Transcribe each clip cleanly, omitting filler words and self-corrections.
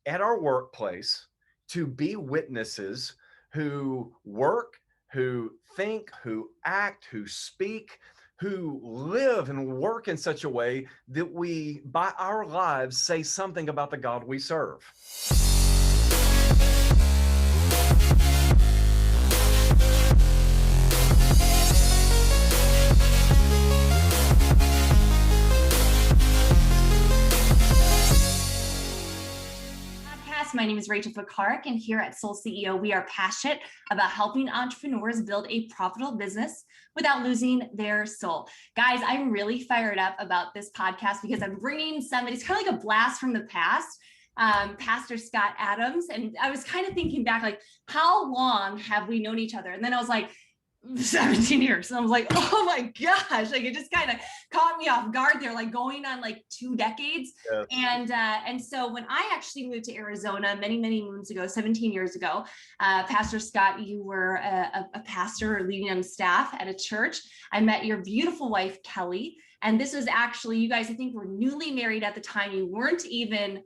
at our workplace to be witnesses who work, who think, who act, who speak, who live and work in such a way that we, by our lives, say something about the God we serve. My name is Rachel Picaric, and here at Soul CEO, we are passionate about helping entrepreneurs build a profitable business without losing their soul. Guys, I'm really fired up about this podcast because I'm bringing somebody, it's kind of like a blast from the past, Pastor Scott Adams. And I was kind of thinking back, like, how long have we known each other? And then I was like, 17 years. And I was like, oh my gosh, like it just kind of caught me off guard there, like going on like 2 decades. Yes. And so when I actually moved to Arizona many moons ago, 17 years ago, Pastor Scott, you were a pastor or leading on staff at a church. I met your beautiful wife, Kelly. And this was actually, you guys, I think were newly married at the time. You weren't even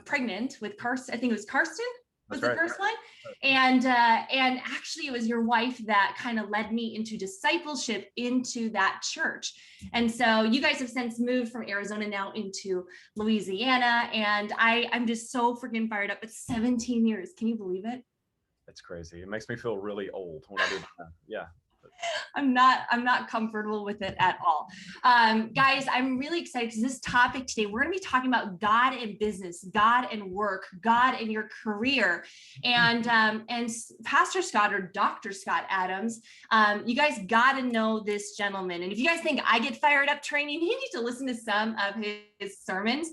pregnant with Carsten. I think it was Carsten. Was the first one. And actually it was your wife that kind of led me into discipleship into that church. And so you guys have since moved from Arizona now into Louisiana. And I'm just so freaking fired up. It's 17 years. Can you believe it? That's crazy. It makes me feel really old when I do that. Yeah. I'm not comfortable with it at all. Guys, I'm really excited because this topic today, we're going to be talking about God and business, God and work, God and your career. And Pastor Scott or Dr. Scott Adams, you guys got to know this gentleman. And if you guys think I get fired up training, you need to listen to some of his sermons.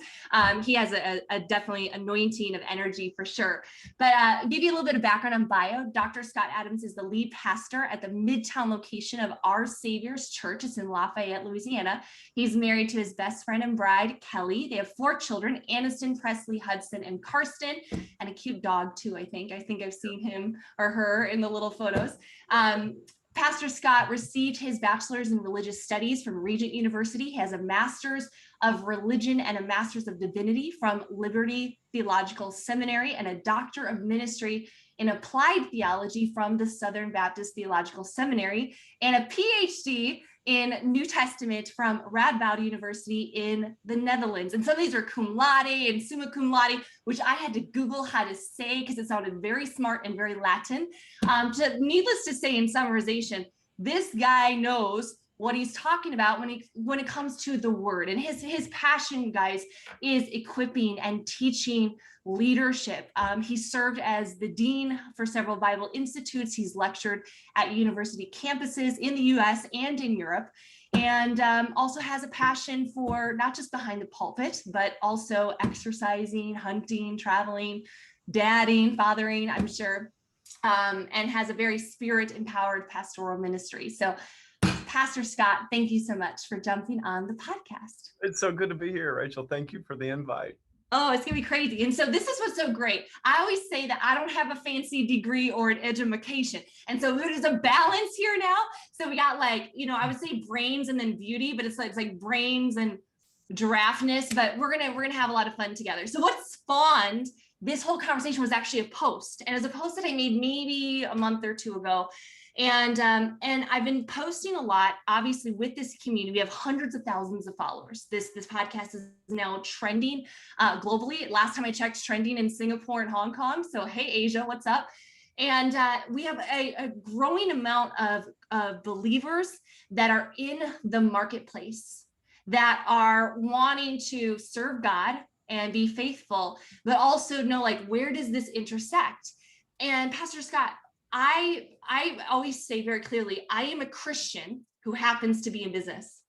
He has a definitely anointing of energy for sure. But give you a little bit of background on bio. Dr. Scott Adams is the lead pastor at the Midtown location of Our Savior's Church. It's in Lafayette, Louisiana. He's married to his best friend and bride, Kelly. They have 4 children, Aniston, Preslie, Hudson, and Carsten, and a cute dog too, I think. I've seen him or her in the little photos. Pastor Scott received his bachelor's in religious studies from Regent University. He has a master's of religion and a master's of divinity from Liberty Theological Seminary and a doctor of ministry in applied theology from the Southern Baptist Theological Seminary and a Ph.D. in New Testament from Radboud University in the Netherlands. And some of these are cum laude and summa cum laude, which I had to Google how to say because it sounded very smart and very Latin. Needless to say, in summarization, this guy knows what he's talking about when it comes to the word. And his passion, guys, is equipping and teaching leadership. He served as the dean for several Bible institutes. He's lectured at university campuses in the US and in Europe, and also has a passion for not just behind the pulpit, but also exercising, hunting, traveling, dadding, fathering, I'm sure, and has a very spirit-empowered pastoral ministry. So Pastor Scott, thank you so much for jumping on the podcast. It's so good to be here, Rachel. Thank you for the invite. Oh, it's going to be crazy. And so this is what's so great. I always say that I don't have a fancy degree or an education. And so there's a balance here now. So we got like, I would say brains and then beauty, but it's like brains and giraffeness, but we're going to have a lot of fun together. So what spawned this whole conversation was actually a post. And it was a post that I made maybe a month or 2 ago. And I've been posting a lot, obviously, with this community. We have hundreds of thousands of followers. This podcast is now trending globally. Last time I checked, trending in Singapore and Hong Kong. So, hey, Asia, what's up? And we have a growing amount of believers that are in the marketplace that are wanting to serve God and be faithful, but also know, like, where does this intersect? And Pastor Scott, I always say very clearly, I am a Christian who happens to be in business.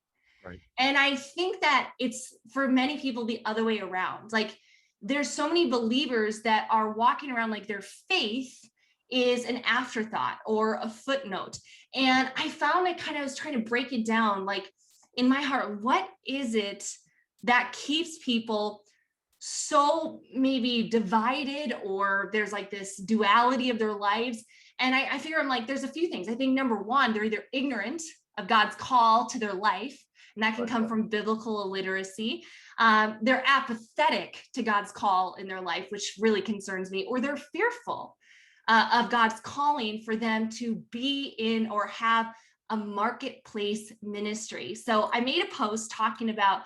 Right. And I think that it's for many people the other way around. Like there's so many believers that are walking around like their faith is an afterthought or a footnote. And I found I was trying to break it down, like in my heart, what is it that keeps people so maybe divided, or there's like this duality of their lives? And I figure I'm like, there's a few things. I think number one, they're either ignorant of God's call to their life. and that can come from biblical illiteracy. They're apathetic to God's call in their life, which really concerns me, or they're fearful of God's calling for them to be in or have a marketplace ministry. So I made a post talking about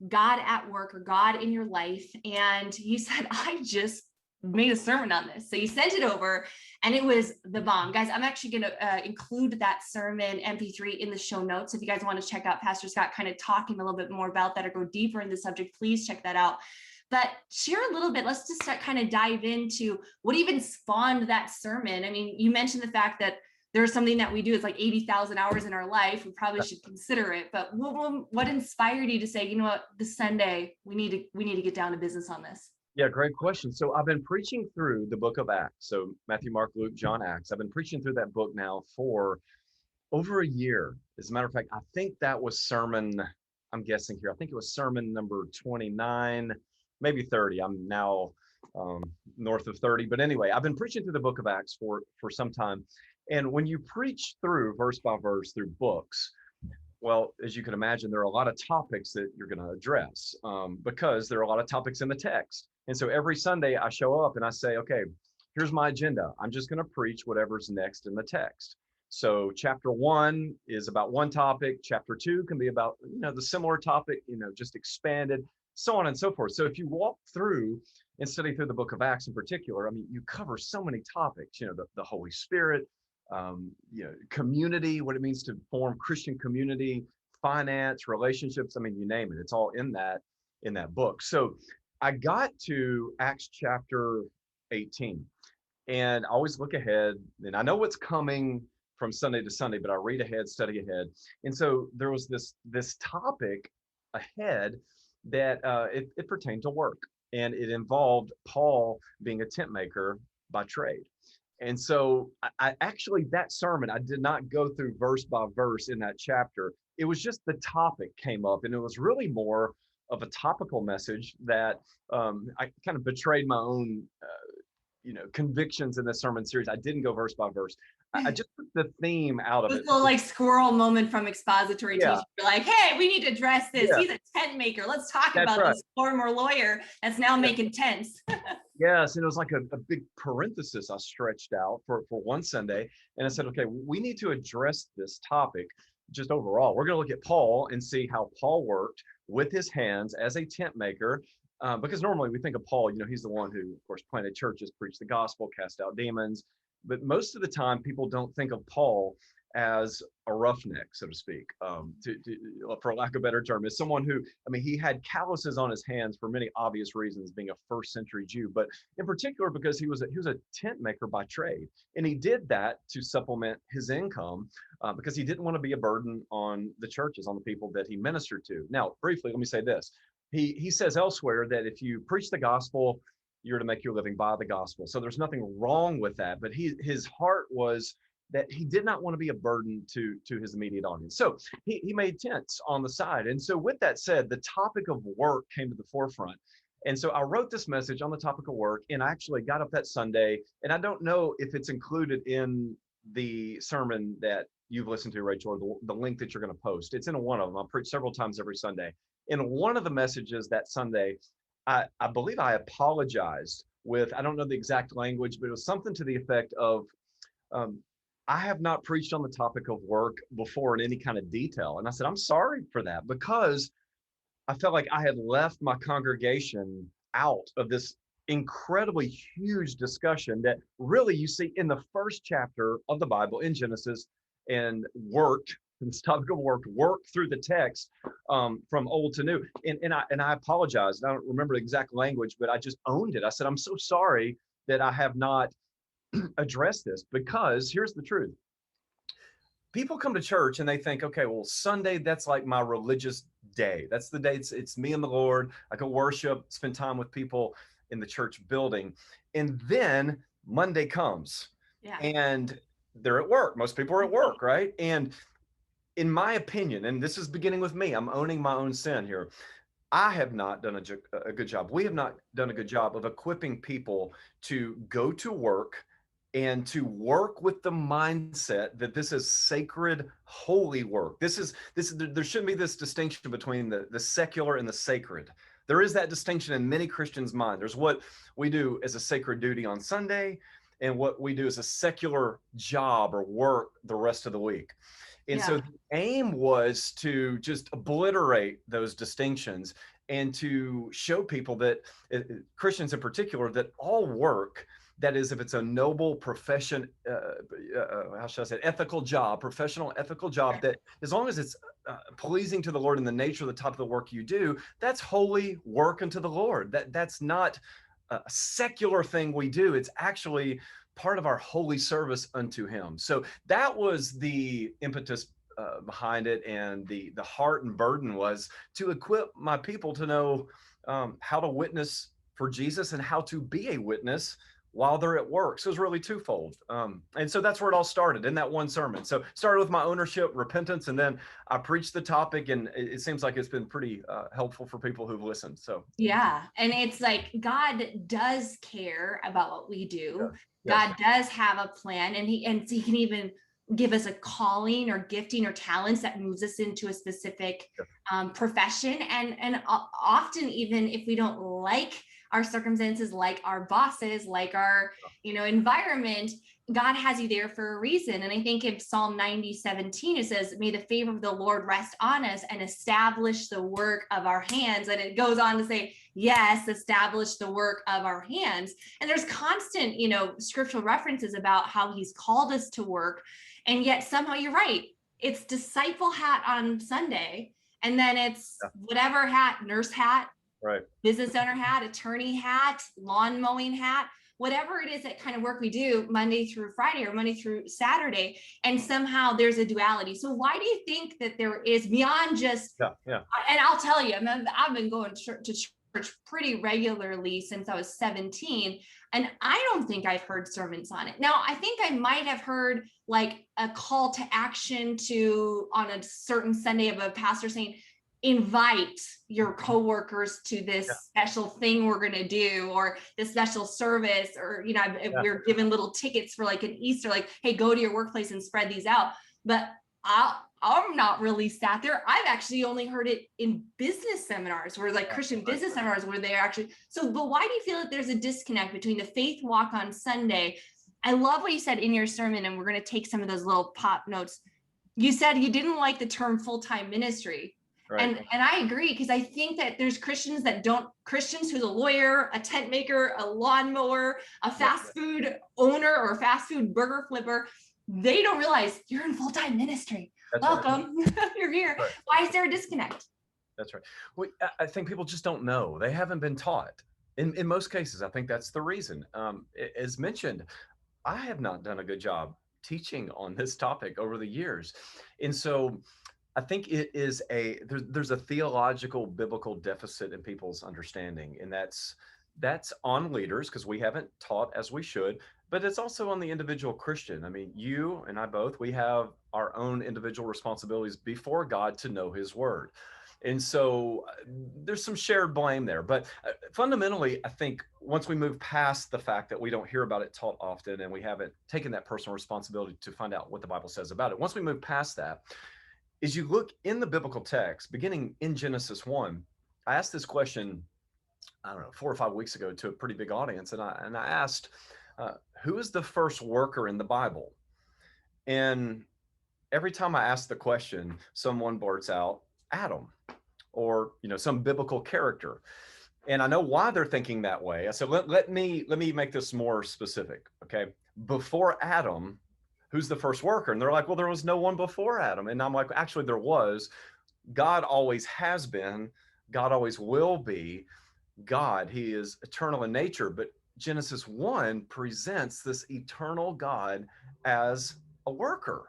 God at work or God in your life. And you said, I just made a sermon on this. So you sent it over and it was the bomb. Guys, I'm actually going to include that sermon MP3 in the show notes. If you guys want to check out Pastor Scott kind of talking a little bit more about that or go deeper in the subject, please check that out. But share a little bit. Let's just kind of dive into what even spawned that sermon. I mean, you mentioned the fact that there's something that we do, it's like 80,000 hours in our life. We probably should consider it. But what inspired you to say, you know what, this Sunday, we need to get down to business on this? Yeah, great question. So I've been preaching through the book of Acts. So Matthew, Mark, Luke, John, Acts. I've been preaching through that book now for over a year. As a matter of fact, I think that was sermon, I'm guessing here, I think it was sermon number 29, maybe 30. I'm now north of 30. But anyway, I've been preaching through the book of Acts for some time. And when you preach through verse by verse through books, well, as you can imagine, there are a lot of topics that you're going to address because there are a lot of topics in the text. And so every Sunday I show up and I say, okay, here's my agenda. I'm just going to preach whatever's next in the text. So chapter 1 is about one topic. Chapter 2 can be about, the similar topic, just expanded, so on and so forth. So if you walk through and study through the book of Acts in particular, I mean, you cover so many topics, the Holy Spirit, community, what it means to form Christian community, finance, relationships. I mean, you name it. It's all in that book. So I got to Acts chapter 18 and I always look ahead and I know what's coming from Sunday to Sunday, but I read ahead, study ahead. And so there was this topic ahead that it pertained to work, and it involved Paul being a tent maker by trade. And so I actually, that sermon, I did not go through verse by verse in that chapter. It was just the topic came up, and it was really more of a topical message that I kind of betrayed my own, convictions in this sermon series. I didn't go verse by verse. I just took the theme out of it. This little like squirrel moment from expository teaching. You're like, hey, we need to address this. He's a tent maker. Let's talk about this former lawyer that's now making tents. Yes, and it was like a big parenthesis I stretched out for one Sunday. And I said, okay, we need to address this topic just overall. We're going to look at Paul and see how Paul worked with his hands as a tent maker. Because normally we think of Paul, he's the one who, of course, planted churches, preached the gospel, cast out demons. But most of the time, people don't think of Paul as a roughneck, so to speak, for lack of a better term, as someone who, he had calluses on his hands for many obvious reasons, being a first century Jew, but in particular because he was a tent maker by trade. And he did that to supplement his income because he didn't want to be a burden on the churches, on the people that he ministered to. Now, briefly, let me say this. He says elsewhere that if you preach the gospel, you're to make your living by the gospel. So there's nothing wrong with that. But his heart was that he did not want to be a burden to his immediate audience. So he made tents on the side. And so with that said, the topic of work came to the forefront. And so I wrote this message on the topic of work, and I actually got up that Sunday, and I don't know if it's included in the sermon that you've listened to, Rachel, or the link that you're going to post. It's in one of them. I preach several times every Sunday. In one of the messages that Sunday, I believe I apologized with, I don't know the exact language, but it was something to the effect of, I have not preached on the topic of work before in any kind of detail. And I said, I'm sorry for that, because I felt like I had left my congregation out of this incredibly huge discussion that really you see in the first chapter of the Bible in Genesis, and worked, this topic of work through the text from old to new. And I apologized. I don't remember the exact language, but I just owned it. I said, I'm so sorry that I have not addressed this, because here's the truth. People come to church and they think, okay, well, Sunday, that's like my religious day. That's the day it's me and the Lord. I go worship, spend time with people in the church building. And then Monday comes and they're at work. Most people are at work, right? And in my opinion, and this is beginning with me, I'm owning my own sin here. I have not done a good job. We have not done a good job of equipping people to go to work and to work with the mindset that this is sacred, holy work. There shouldn't be this distinction between the secular and the sacred. There is that distinction in many Christians' mind. There's what we do as a sacred duty on Sunday and what we do as a secular job or work the rest of the week. And so Yeah. the aim was to just obliterate those distinctions and to show people that, Christians in particular, that all work, that is, if it's a noble profession, how should I say, ethical job, professional ethical job, that as long as it's pleasing to the Lord in the nature of the type of the work you do, that's holy work unto the Lord. That's not a secular thing we do. It's actually part of our holy service unto him. So that was the impetus behind it, and the heart and burden was to equip my people to know how to witness for Jesus and how to be a witness while they're at work. So it's really twofold. And so that's where it all started, in that one sermon. So started with my ownership, repentance, and then I preached the topic, and it seems like it's been pretty helpful for people who've listened. So Yeah. And it's like God does care about what we do. yes, God does have a plan, and he can even give us a calling or gifting or talents that moves us into a specific profession. And often, even if we don't like our circumstances, like our bosses, like our environment, God has you there for a reason. And I think in Psalm 90:17, it says, may the favor of the Lord rest on us and establish the work of our hands. And it goes on to say, yes, establish the work of our hands. And there's constant, scriptural references about how he's called us to work. And yet somehow you're right. It's disciple hat on Sunday. And then it's whatever hat, nurse hat, right, business owner hat, attorney hat, lawn mowing hat, whatever it is, that kind of work we do Monday through Friday or Monday through Saturday. And somehow there's a duality. So why do you think that there is, beyond just, and I'll tell you, I've been going to church pretty regularly since I was 17. And I don't think I've heard sermons on it. Now, I think I might have heard like a call to action on a certain Sunday of a pastor saying, invite your coworkers to this special thing we're going to do, or this special service, or we're given little tickets for like an Easter, like, hey, go to your workplace and spread these out. But I'm not really sat there. I've actually only heard it in business seminars, where like Christian business seminars, where they're actually but why do you feel that there's a disconnect between the faith walk on Sunday? I love what you said in your sermon, and we're going to take some of those little pop notes. You said you didn't like the term full-time ministry. Right. And I agree, because I think that there's Christians who's a lawyer, a tent maker, a lawnmower, a fast food owner, or a fast food burger flipper. They don't realize you're in full-time ministry. That's welcome. Right. You're here. Right. Why is there a disconnect? That's right. Well, I think people just don't know. They haven't been taught. In most cases, I think that's the reason. As mentioned, I have not done a good job teaching on this topic over the years. And so I think it is there's a theological biblical deficit in people's understanding, and that's on leaders, because we haven't taught as we should, but it's also on the individual Christian. I mean, you and I both, we have our own individual responsibilities before God to know his word. And so there's some shared blame there. But fundamentally, I think once we move past the fact that we don't hear about it taught often, and we haven't taken that personal responsibility to find out what the Bible says about it, once we move past that, is you look in the biblical text, beginning in Genesis 1, I asked this question, I don't know, 4 or 5 weeks ago to a pretty big audience. And I asked, who is the first worker in the Bible? And every time I ask the question, someone blurts out Adam, or, some biblical character. And I know why they're thinking that way. I said, let me make this more specific. Okay. Before Adam, who's the first worker? And they're like, well, there was no one before Adam. And I'm like, actually, there was. God always has been. God always will be. God, he is eternal in nature. But Genesis 1 presents this eternal God as a worker.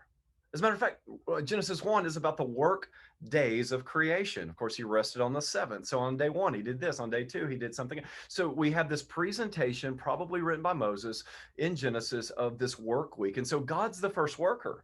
As a matter of fact, Genesis 1 is about the work days of creation. Of course, he rested on the seventh. So on day 1, he did this. On day 2, he did something. So we have this presentation, probably written by Moses in Genesis, of this work week. And so God's the first worker.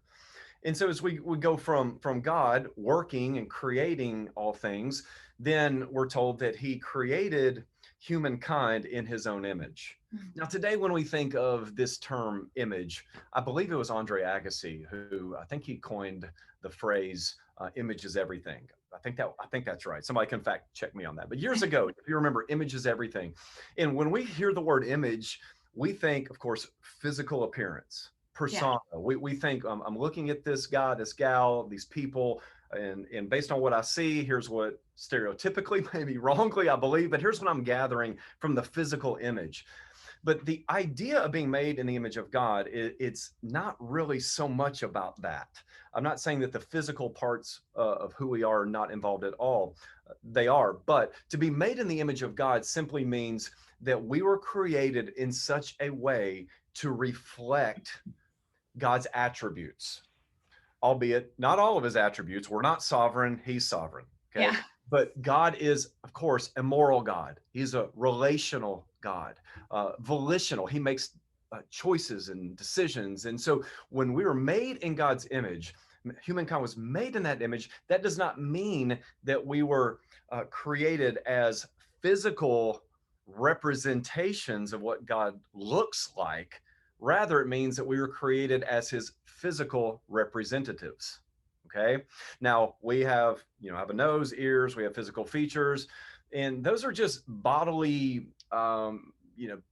And so as we go from God working and creating all things, then we're told that he created humankind in his own image. Mm-hmm. Now, today, when we think of this term image, I believe it was Andre Agassi who, I think he coined the phrase image is everything. I think that's right. Somebody can fact check me on that. But years ago, if you remember, image is everything. And when we hear the word image, we think, of course, physical appearance, persona. Yeah. We think I'm looking at this guy, this gal, these people, and based on what I see, here's what stereotypically, maybe wrongly, I believe, but here's what I'm gathering from the physical image. But the idea of being made in the image of God, it's not really so much about that. I'm not saying that the physical parts of who we are not involved at all. They are, but to be made in the image of God simply means that we were created in such a way to reflect God's attributes, albeit not all of his attributes. We're not sovereign, he's sovereign. Okay. Yeah. But God is, of course, a moral God. He's a relational God, volitional. He makes choices and decisions. And so when we were made in God's image, humankind was made in that image. That does not mean that we were created as physical representations of what God looks like. Rather, it means that we were created as his physical representatives. Okay. Now we have, have a nose, ears, we have physical features, and those are just bodily, bodily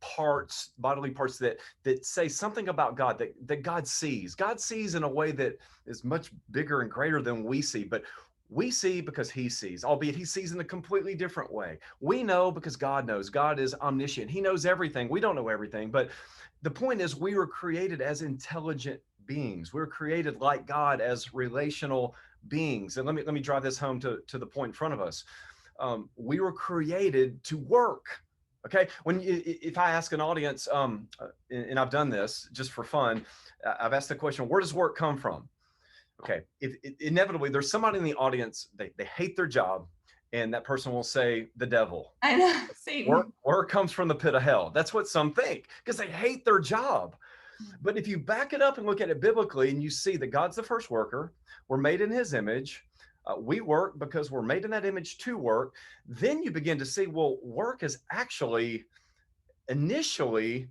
parts that say something about God that God sees. God sees in a way that is much bigger and greater than we see, but we see because he sees, albeit he sees in a completely different way. We know because God knows. God is omniscient. He knows everything. We don't know everything, but the point is we were created as intelligent beings. We're created like God as relational beings. And let me drive this home to the point in front of us. We were created to work. Okay. If I ask an audience, and I've done this just for fun, I've asked the question, where does work come from? Okay. Inevitably, there's somebody in the audience, they hate their job, and that person will say the devil. I know. Satan. Work comes from the pit of hell. That's what some think because they hate their job. But if you back it up and look at it biblically, and you see that God's the first worker, we're made in his image, we work because we're made in that image to work, then you begin to see, well, work is actually, initially,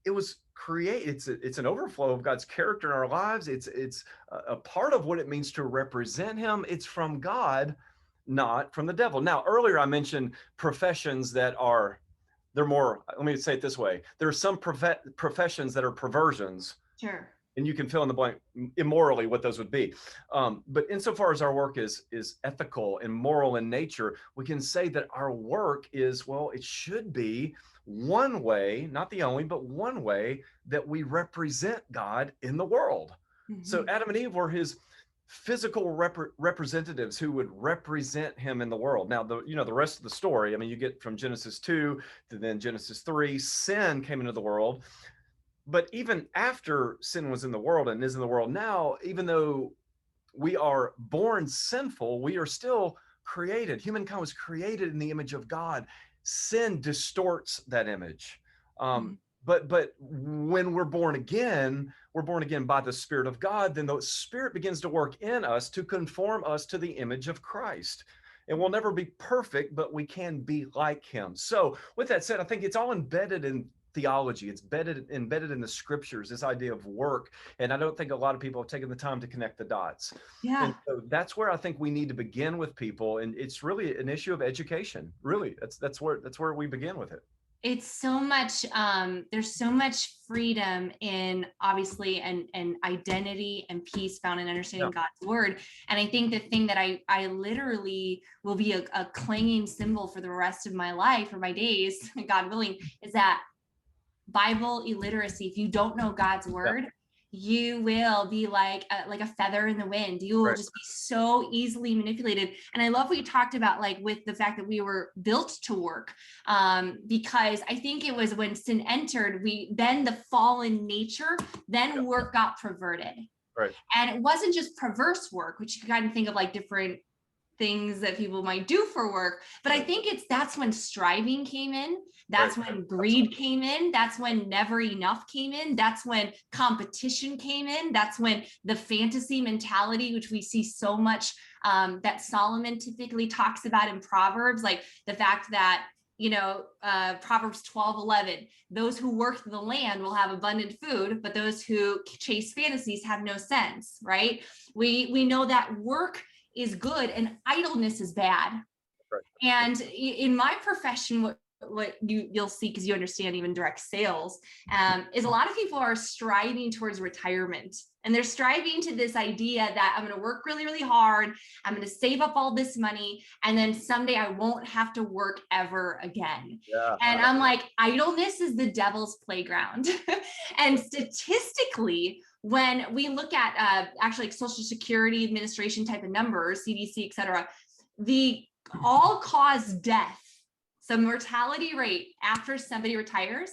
it was created, it's an overflow of God's character in our lives. It's a part of what it means to represent him. It's from God, not from the devil. Now, earlier I mentioned professions that are, they're more, let me say it this way. There are some professions that are perversions. Sure. And you can fill in the blank immorally what those would be. But insofar as our work is ethical and moral in nature, we can say that our work is, well, it should be one way, not the only, but one way that we represent God in the world. Mm-hmm. So Adam and Eve were his physical representatives who would represent him in the world. Now, the rest of the story, I mean, you get from Genesis 2 to then Genesis 3, sin came into the world. But even after sin was in the world and is in the world now, even though we are born sinful, we are still created. Humankind was created in the image of God. Sin distorts that image. But when we're born again by the Spirit of God, then the Spirit begins to work in us to conform us to the image of Christ. And we'll never be perfect, but we can be like him. So with that said, I think it's all embedded in theology. It's embedded in the scriptures, this idea of work. And I don't think a lot of people have taken the time to connect the dots. Yeah. And so that's where I think we need to begin with people. And it's really an issue of education. Really, that's where we begin with it. It's so much, there's so much freedom in obviously and identity and peace found in understanding God's word. And I think the thing that I literally will be a clanging cymbal for the rest of my life or my days, God willing, is that Bible illiteracy. If you don't know God's word, you will be like a feather in the wind. You will just be so easily manipulated. And I love what you talked about, like with the fact that we were built to work, because I think it was when sin entered, then the fallen nature, then work got perverted. Right. And it wasn't just perverse work, which you can kind of think of like different things that people might do for work. But I think that's when striving came in. That's when greed came in. That's when never enough came in. That's when competition came in. That's when the fantasy mentality, which we see so much, that Solomon typically talks about in Proverbs, like the fact that Proverbs 12:11, those who work the land will have abundant food, but those who chase fantasies have no sense, right? We know that work is good and idleness is bad. Right. And in my profession, what you'll see, because you understand even direct sales, is a lot of people are striving towards retirement. And they're striving to this idea that I'm going to work really, really hard. I'm going to save up all this money. And then someday I won't have to work ever again. Yeah. And I'm like, idleness is the devil's playground. And statistically, when we look at actually like Social Security Administration type of numbers, CDC, et cetera, the all-cause death, so mortality rate after somebody retires,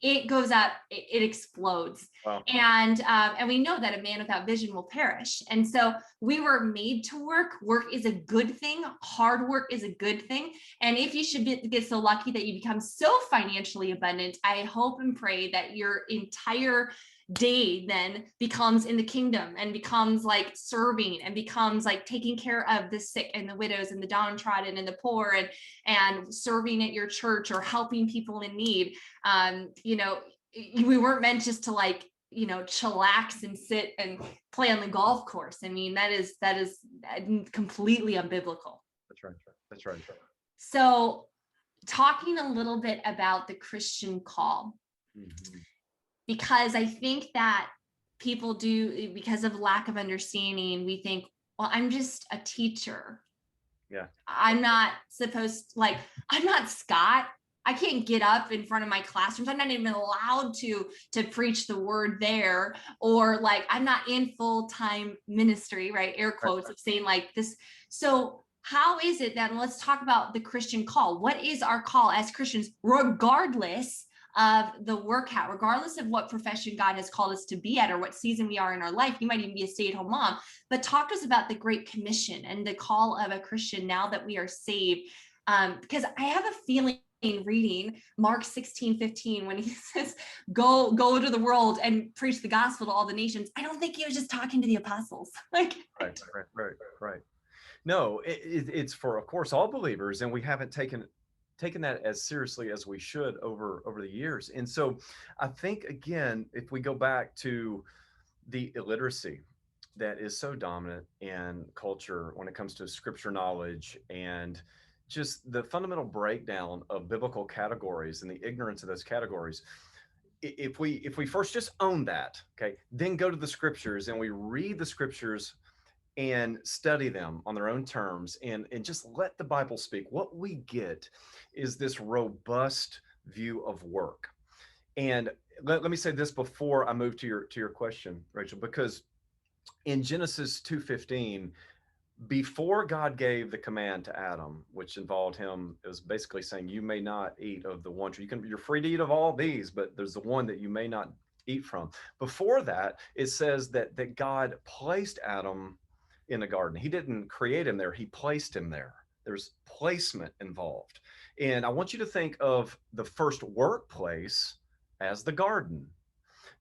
it goes up, it explodes. Wow. And we know that a man without vision will perish. And so we were made to work. Work is a good thing. Hard work is a good thing. And if you should get so lucky that you become so financially abundant, I hope and pray that your entire day then becomes in the kingdom and becomes like serving and becomes like taking care of the sick and the widows and the downtrodden and the poor and serving at your church or helping people in need. We weren't meant just to like, chillax and sit and play on the golf course. I mean, that is completely unbiblical. That's right. So talking a little bit about the Christian call. Mm-hmm. Because I think that people do, because of lack of understanding, we think, well, I'm just a teacher. Yeah. I'm not I'm not Scott. I can't get up in front of my classrooms. I'm not even allowed to preach the word there, or like, I'm not in full-time ministry, right? Air quotes of saying like this. So how is it that, let's talk about the Christian call. What is our call as Christians, regardless of the work hat, regardless of what profession God has called us to be at or what season we are in our life? You might even be a stay-at-home mom, but talk to us about the Great Commission and the call of a Christian now that we are saved. Because I have a feeling reading Mark 16:15, when he says, go to the world and preach the gospel to all the nations, I don't think he was just talking to the apostles. Like, right. No, it's for, of course, all believers, and we haven't taken that as seriously as we should over the years. And so I think, again, if we go back to the illiteracy that is so dominant in culture when it comes to scripture knowledge and just the fundamental breakdown of biblical categories and the ignorance of those categories, if we first just own that, okay, then go to the scriptures and we read the scriptures and study them on their own terms and just let the Bible speak, what we get is this robust view of work. And let me say this before I move to your question, Rachel, because in Genesis 2:15, before God gave the command to Adam, which involved him, it was basically saying, you may not eat of the one tree. You're free to eat of all these, but there's the one that you may not eat from. Before that, it says that God placed Adam in the garden. He didn't create him there. He placed him there. There's placement involved. And I want you to think of the first workplace as the garden.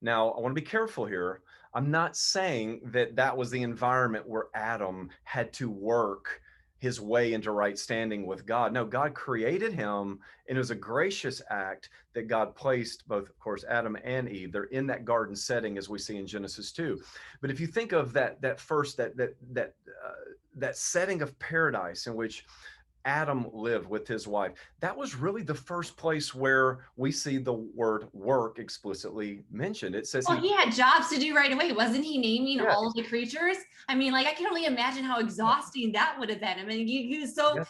Now, I want to be careful here. I'm not saying that was the environment where Adam had to work his way into right standing with God. No, God created him, and it was a gracious act that God placed both, of course, Adam and Eve. They're in that garden setting, as we see in Genesis 2. But if you think of that setting of paradise in which Adam lived with his wife, that was really the first place where we see the word work explicitly mentioned. It says, he had jobs to do right away. Wasn't he naming all of the creatures? I mean, like, I can only imagine how exhausting that would have been. I mean, he was so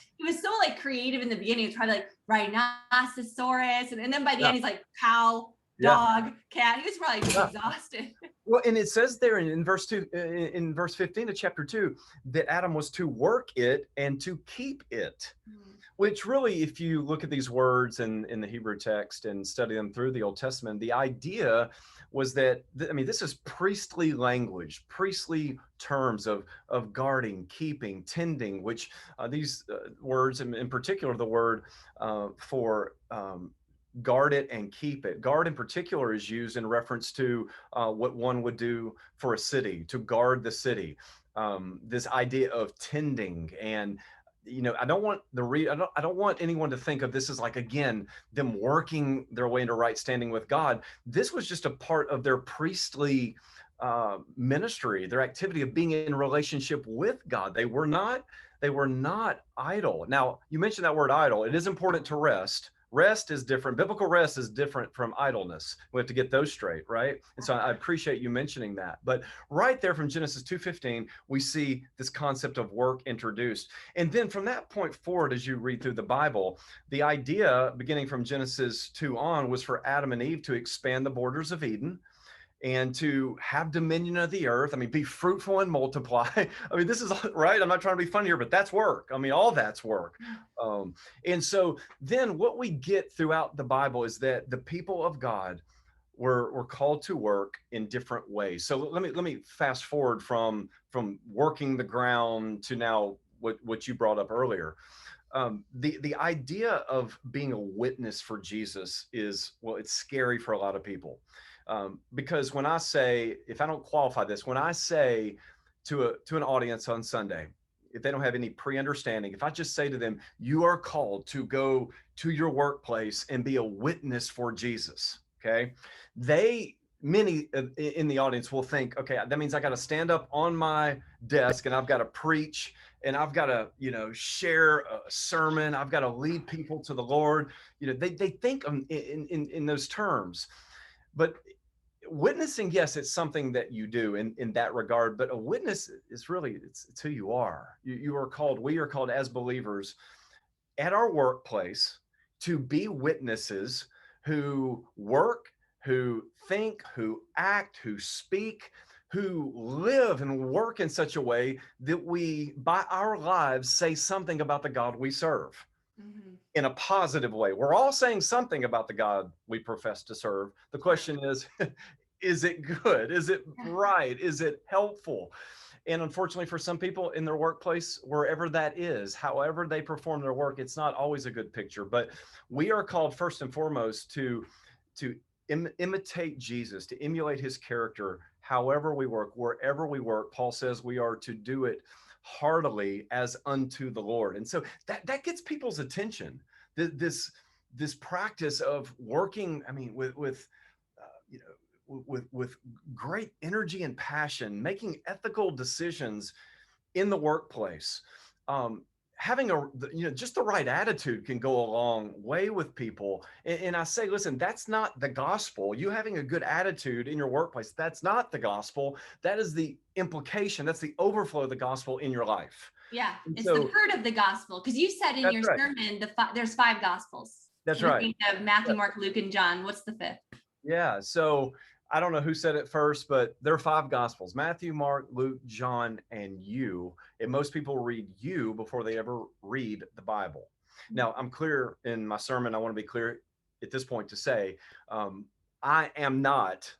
like creative in the beginning. It's probably like rhinoceros, and then by the end he's like cow, dog, cat. He was probably exhausted. Well, and it says there in verse 2, in verse 15 of chapter 2, that Adam was to work it and to keep it, which really, if you look at these words in the Hebrew text and study them through the Old Testament, the idea was that, this is priestly language, priestly terms of guarding, keeping, tending, which these words, in particular, the word for guard it and keep it. Guard in particular is used in reference to what one would do for a city, to guard the city. This idea of tending and I don't want I don't want anyone to think of this as like, again, them working their way into right standing with God. This was just a part of their priestly ministry, their activity of being in relationship with God. They were not idle. Now, you mentioned that word idle. It is important to rest. Rest is different. Biblical rest is different from idleness. We have to get those straight, right? And so I appreciate you mentioning that. But right there from Genesis 2:15, we see this concept of work introduced. And then from that point forward, as you read through the Bible, the idea beginning from Genesis 2 on was for Adam and Eve to expand the borders of Eden and to have dominion of the earth. I mean, be fruitful and multiply. I mean, this is right. I'm not trying to be funny here, but that's work. I mean, all that's work. And so then what we get throughout the Bible is that the people of God were called to work in different ways. So let me fast forward from working the ground to now what you brought up earlier. The idea of being a witness for Jesus is, well, it's scary for a lot of people. Because when I say, if I don't qualify this, when I say to an audience on Sunday, if they don't have any pre-understanding, if I just say to them, you are called to go to your workplace and be a witness for Jesus, okay? Many in the audience will think, okay, that means I got to stand up on my desk and I've got to preach and I've got to, share a sermon. I've got to lead people to the Lord. They think in those terms. But witnessing, yes, it's something that you do in that regard, but a witness is really, it's who you are. We are called as believers at our workplace to be witnesses who work, who think, who act, who speak, who live and work in such a way that we, by our lives, say something about the God we serve. Mm-hmm. In a positive way. We're all saying something about the God we profess to serve. The question is it good? Is it right? Is it helpful? And unfortunately for some people in their workplace, wherever that is, however they perform their work, it's not always a good picture. But we are called first and foremost to imitate Jesus, to emulate his character, however we work, wherever we work. Paul says we are to do it heartily as unto the Lord. And so that gets people's attention. This practice of working, I mean, with great energy and passion, making ethical decisions in the workplace, having just the right attitude can go a long way with people. And I say, listen, that's not the gospel. You having a good attitude in your workplace, that's not the gospel. That is the implication. That's the overflow of the gospel in your life. Yeah, it's the fruit of the gospel. Because you said in your sermon, there's 5 gospels. That's right. You think of Matthew, Mark, Luke, and John. What's the 5th? Yeah, so I don't know who said it first, but there are 5 gospels: Matthew, Mark, Luke, John, and you. And most people read you before they ever read the Bible. Now, I'm clear in my sermon. I want to be clear at this point to say, I am not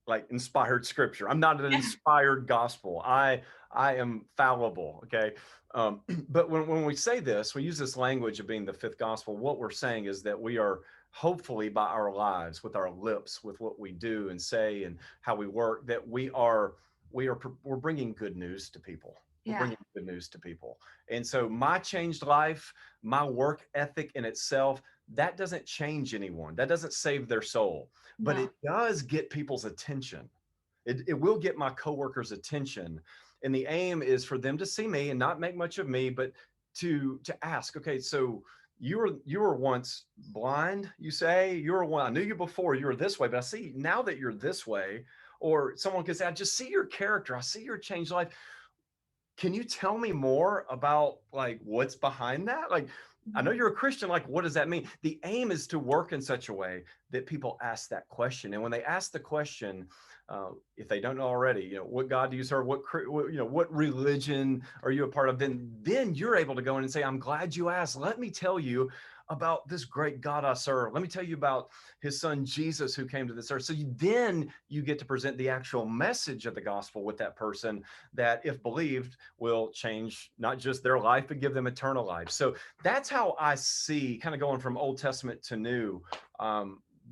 like inspired scripture. I'm not an inspired gospel. I am fallible. Okay. But when we say this, we use this language of being the 5th gospel. What we're saying is that we are hopefully by our lives, with our lips, with what we do and say and how we work, that we're bringing good news to people. We're bringing good news to people. And so my changed life, my work ethic in itself, that doesn't change anyone. That doesn't save their soul, but it does get people's attention. It will get my coworkers' attention. And the aim is for them to see me and not make much of me, but to ask, okay, so you were once blind, you say. I knew you before, you were this way, but I see now that you're this way. Or someone could say, I just see your character. I see your changed life. Can you tell me more about like what's behind that? Like, I know you're a Christian. Like, what does that mean? The aim is to work in such a way that people ask that question. And when they ask the question, if they don't know already, what God do you serve? What religion are you a part of? Then you're able to go in and say, I'm glad you asked. Let me tell you about this great God I serve. Let me tell you about his son, Jesus, who came to this earth. So then you get to present the actual message of the gospel with that person that, if believed, will change not just their life, but give them eternal life. So that's how I see, kind of going from Old Testament to New,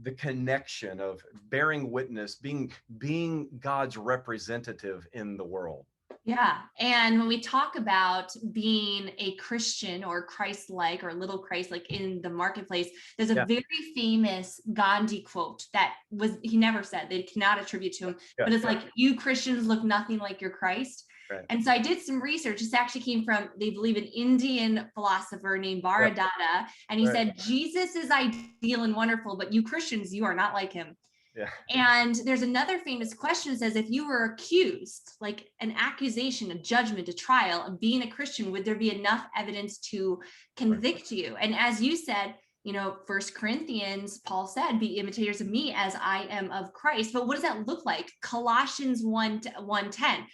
the connection of bearing witness, being God's representative in the world. Yeah. And when we talk about being a Christian or Christ-like or little Christ-like in the marketplace, there's a Yeah. very famous Gandhi quote that he never said, they cannot attribute to him, Yeah. but it's like, you Christians look nothing like your Christ. Right. And so I did some research. This actually came from, they believe, an Indian philosopher named Bharadada. And he said, Jesus is ideal and wonderful, but you Christians, you are not like him. Yeah. And there's another famous question that says, if you were accused, like an accusation, a judgment, a trial of being a Christian, would there be enough evidence to convict you? And as you said, you know, 1 Corinthians, Paul said, be imitators of me as I am of Christ. But what does that look like? Colossians 1:10.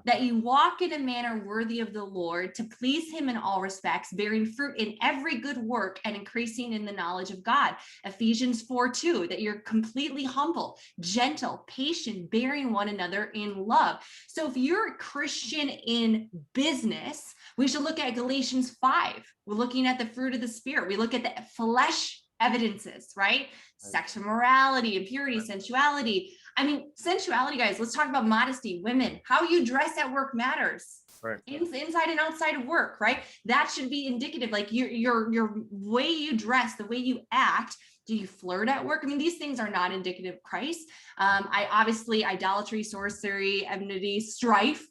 That you walk in a manner worthy of the Lord, to please him in all respects, bearing fruit in every good work and increasing in the knowledge of God. Ephesians 4:2, that you're completely humble, gentle, patient, bearing one another in love. So if you're a Christian in business, we should look at Galatians 5. We're looking at the fruit of the Spirit. We look at the flesh evidences, right? Sexual morality, impurity, sensuality. I mean, sensuality, guys, let's talk about modesty. Women, how you dress at work matters. Right. Inside and outside of work, right? That should be indicative. Like your way you dress, the way you act. Do you flirt at work? I mean, these things are not indicative of Christ. I obviously, idolatry, sorcery, enmity, strife.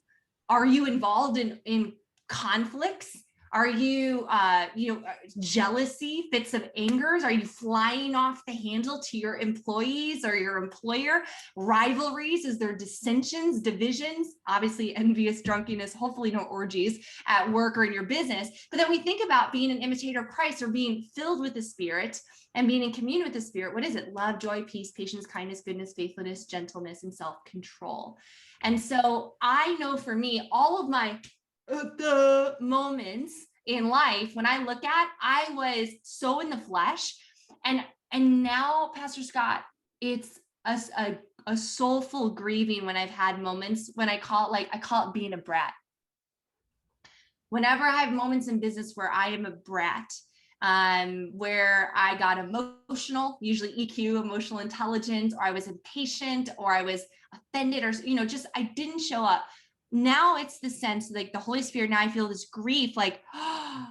Are you involved in conflicts? Are you, jealousy, fits of angers? Are you flying off the handle to your employees or your employer? Rivalries? Is there dissensions, divisions? Obviously, envious, drunkenness, hopefully no orgies at work or in your business. But then we think about being an imitator of Christ or being filled with the Spirit and being in communion with the Spirit. What is it? Love, joy, peace, patience, kindness, goodness, faithfulness, gentleness, and self-control. And so I know for me, all of my the moments in life when I look at, I was so in the flesh, and now, Pastor Scott, it's a soulful grieving when I've had moments when I call it being a brat. Whenever I have moments in business where I am a brat, where I got emotional, usually EQ, emotional intelligence, or I was impatient, or I was offended, or just I didn't show up. Now it's the sense like the Holy Spirit, now I feel this grief, like, wow,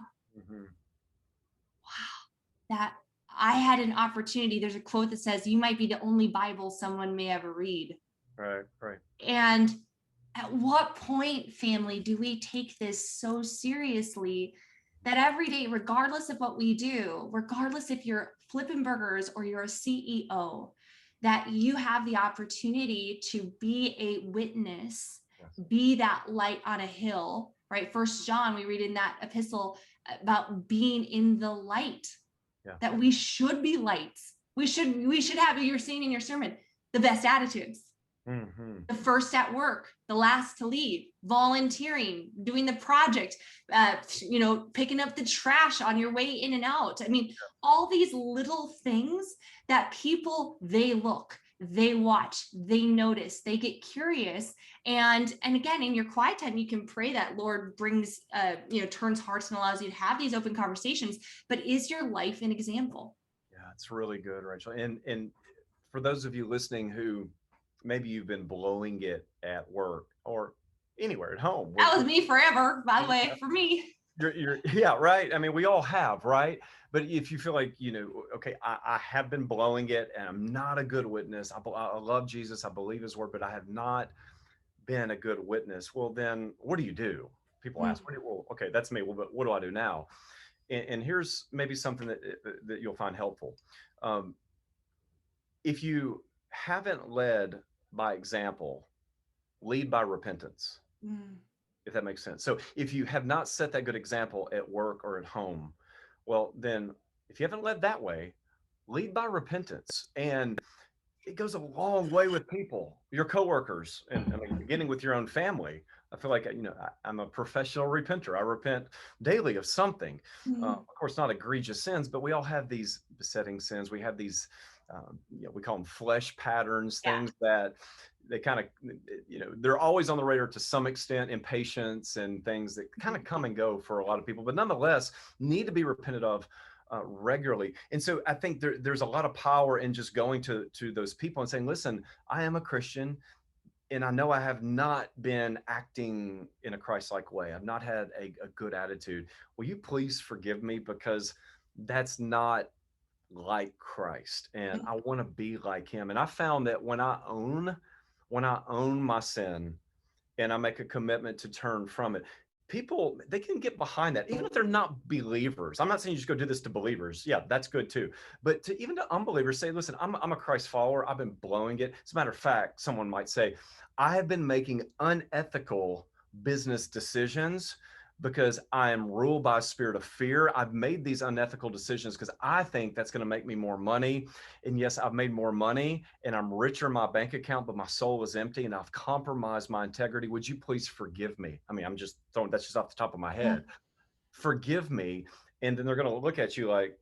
that I had an opportunity. There's a quote that says, you might be the only Bible someone may ever read. Right. And at what point, family, do we take this so seriously that every day, regardless of what we do, regardless if you're flipping burgers or you're a CEO, that you have the opportunity to be a witness, be that light on a hill, right? 1 John, we read in that epistle about being in the light, that we should be lights. We should have, you're saying in your sermon, the best attitudes, the first at work, the last to leave, volunteering, doing the project, picking up the trash on your way in and out. I mean, all these little things that people, they look, they watch, they notice, they get curious. And again, in your quiet time, you can pray that Lord brings, turns hearts and allows you to have these open conversations. But is your life an example? Yeah, it's really good, Rachel. And for those of you listening who maybe you've been blowing it at work or anywhere at home. That was me forever, by the way, for me. Yeah, right. I mean, we all have, right? But if you feel like, okay, I have been blowing it and I'm not a good witness. I love Jesus. I believe his word, but I have not been a good witness. Well, then what do you do? People ask, well, okay, that's me. Well, but what do I do now? And here's maybe something that you'll find helpful. If you haven't led by example, lead by repentance. If that makes sense. So if you have not set that good example at work or at home, well, then if you haven't led that way, lead by repentance. And it goes a long way with people, your coworkers, and I mean, beginning with your own family. I feel like, I'm a professional repenter. I repent daily of something. Of course, not egregious sins, but we all have these besetting sins. We have these, we call them flesh patterns, things that they kind of, they're always on the radar to some extent, impatience and things that kind of come and go for a lot of people, but nonetheless need to be repented of regularly. And so I think there's a lot of power in just going to those people and saying, listen, I am a Christian. and I know I have not been acting in a Christ-like way. I've not had a good attitude. Will you please forgive me? Because that's not like Christ. And I want to be like him. And I found that when I own my sin and I make a commitment to turn from it, people, they can get behind that, even if they're not believers. I'm not saying you just go do this to believers. Yeah, that's good too. But to even to unbelievers, say, listen, I'm a Christ follower. I've been blowing it. As a matter of fact, someone might say, I have been making unethical business decisions because I am ruled by a spirit of fear. I've made these unethical decisions because I think that's going to make me more money. And yes, I've made more money and I'm richer in my bank account, but my soul is empty and I've compromised my integrity. Would you please forgive me? I mean, I'm just throwing, that's just off the top of my head. Forgive me. And then they're going to look at you like,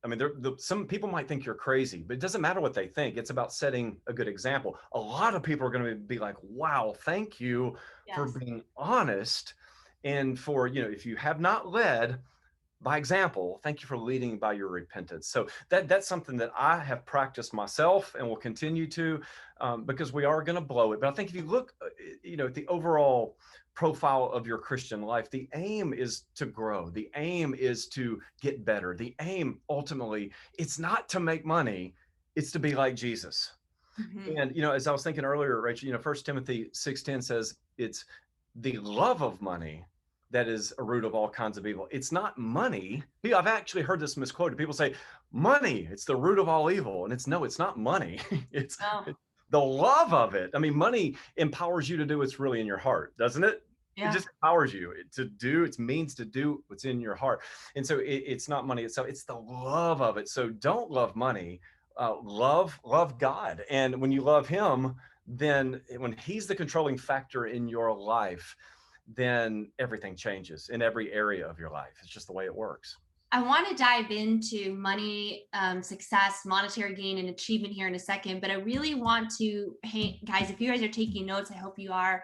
I mean, some people might think you're crazy, but it doesn't matter what they think. It's about setting a good example. A lot of people are going to be like, wow, thank you for Yes. being honest. And for, if you have not led by example, thank you for leading by your repentance. So that's something that I have practiced myself and will continue to, because we are going to blow it. But I think if you look, at the overall profile of your Christian life, the aim is to grow. The aim is to get better. The aim, ultimately, it's not to make money. It's to be like Jesus. Mhm. And, as I was thinking earlier, Rachel, 1 Timothy 6:10 says it's the love of money that is a root of all kinds of evil. It's not money. I've actually heard this misquoted. People say, money, it's the root of all evil. And it's not money. Oh, It's the love of it. I mean, money empowers you to do what's really in your heart, doesn't it? It yeah. just empowers you to do, it means to do what's in your heart. And so it's not money itself, it's the love of it. So don't love money, love God. And when you love him, then when he's the controlling factor in your life, then everything changes in every area of your life. It's just the way it works. I want to dive into money, success, monetary gain, and achievement here in a second, but I really want to, hey, guys, if you guys are taking notes, I hope you are.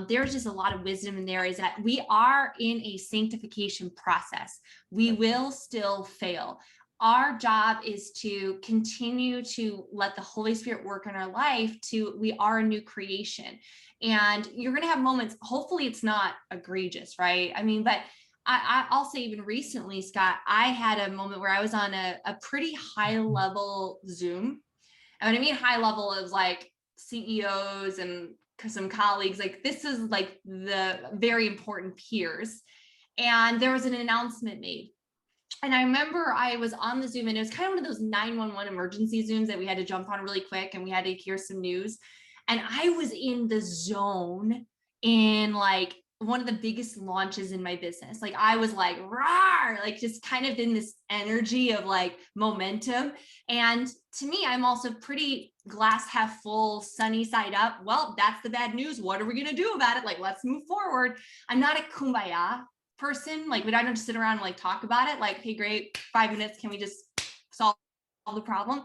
There's just a lot of wisdom in there, is that we are in a sanctification process. We will still fail. Our job is to continue to let the Holy Spirit work in our life. We are a new creation. And you're going to have moments, hopefully it's not egregious, right? I mean, but I'll say even recently, Scott, I had a moment where I was on a pretty high level Zoom. And when I mean high level, is like CEOs and some colleagues, like this is like the very important peers. And there was an announcement made. And I remember I was on the Zoom and it was kind of one of those 911 emergency Zooms that we had to jump on really quick and we had to hear some news. And I was in the zone in like one of the biggest launches in my business. Like I was like, rawr, like just kind of in this energy of like momentum. And to me, I'm also pretty glass half full, sunny side up. Well, that's the bad news. What are we going to do about it? Like, let's move forward. I'm not a kumbaya person. Like, we don't just sit around and like talk about it. Like, hey, great, 5 minutes. Can we just solve the problem?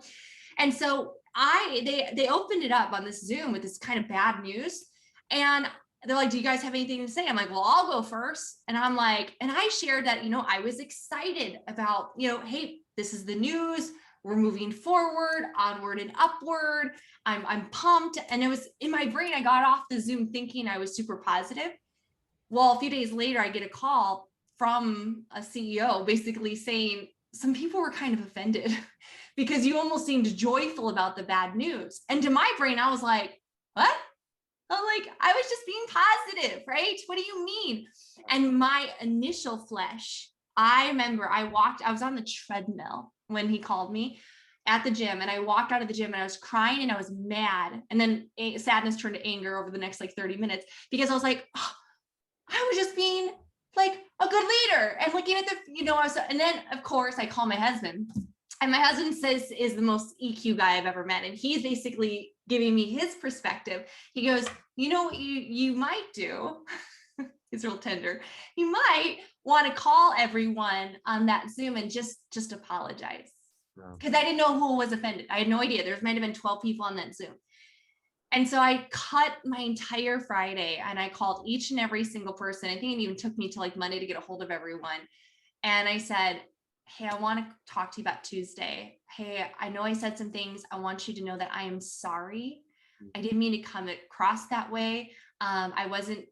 And so they opened it up on this Zoom with this kind of bad news. And they're like, do you guys have anything to say? I'm like, well, I'll go first. And I'm like, and I shared that, I was excited about, hey, this is the news. We're moving forward, onward and upward. I'm pumped. And it was in my brain, I got off the Zoom thinking I was super positive. Well, a few days later, I get a call from a CEO basically saying some people were kind of offended because you almost seemed joyful about the bad news. And to my brain, I was like, what? I'm like, I was just being positive, right? What do you mean? And my initial flesh, I remember I was on the treadmill when he called me at the gym, and I walked out of the gym and I was crying and I was mad. And then sadness turned to anger over the next like 30 minutes because I was like, oh, I was just being like a good leader and looking at and then of course I call my husband, and my husband says is the most EQ guy I've ever met. And he's basically giving me his perspective. He goes, you know what you might do? He's real tender. You might want to call everyone on that Zoom and just apologize. Because I didn't know who was offended. I had no idea. There might have been 12 people on that Zoom. And so I cut my entire Friday and I called each and every single person. I think it even took me to like Monday to get a hold of everyone. And I said, hey, I want to talk to you about Tuesday. Hey, I know I said some things. I want you to know that I am sorry. I didn't mean to come across that way.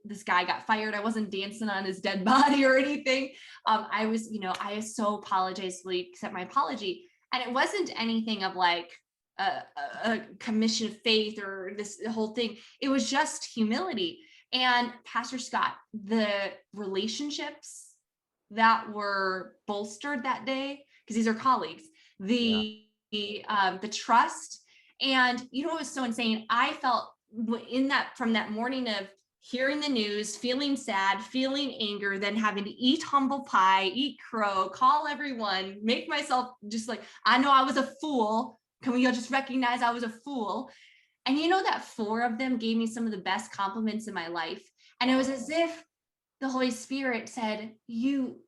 This guy got fired. I wasn't dancing on his dead body or anything. I so apologized, accept my apology. And it wasn't anything of like a commission of faith or this whole thing. It was just humility. And Pastor Scott, the relationships that were bolstered that day, because these are colleagues, the trust, and what was so insane? I felt from that morning of hearing the news, feeling sad, feeling anger, then having to eat humble pie, eat crow, call everyone, make myself just like, I know I was a fool. Can we all just recognize I was a fool? And that 4 of them gave me some of the best compliments in my life. And it was as if the Holy Spirit said, you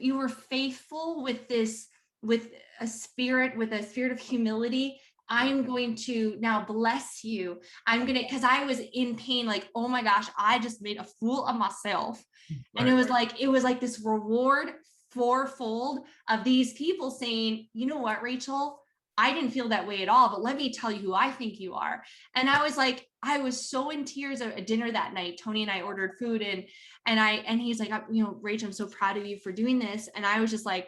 were faithful with a spirit of humility. I'm going to now bless you. Because I was in pain, like, oh my gosh, I just made a fool of myself. Right. And it was like this reward 4-fold of these people saying, you know what, Rachel, I didn't feel that way at all, but let me tell you who I think you are. And I was so in tears at dinner that night. Tony and I ordered food and he's like, Rachel, I'm so proud of you for doing this. And I was just like,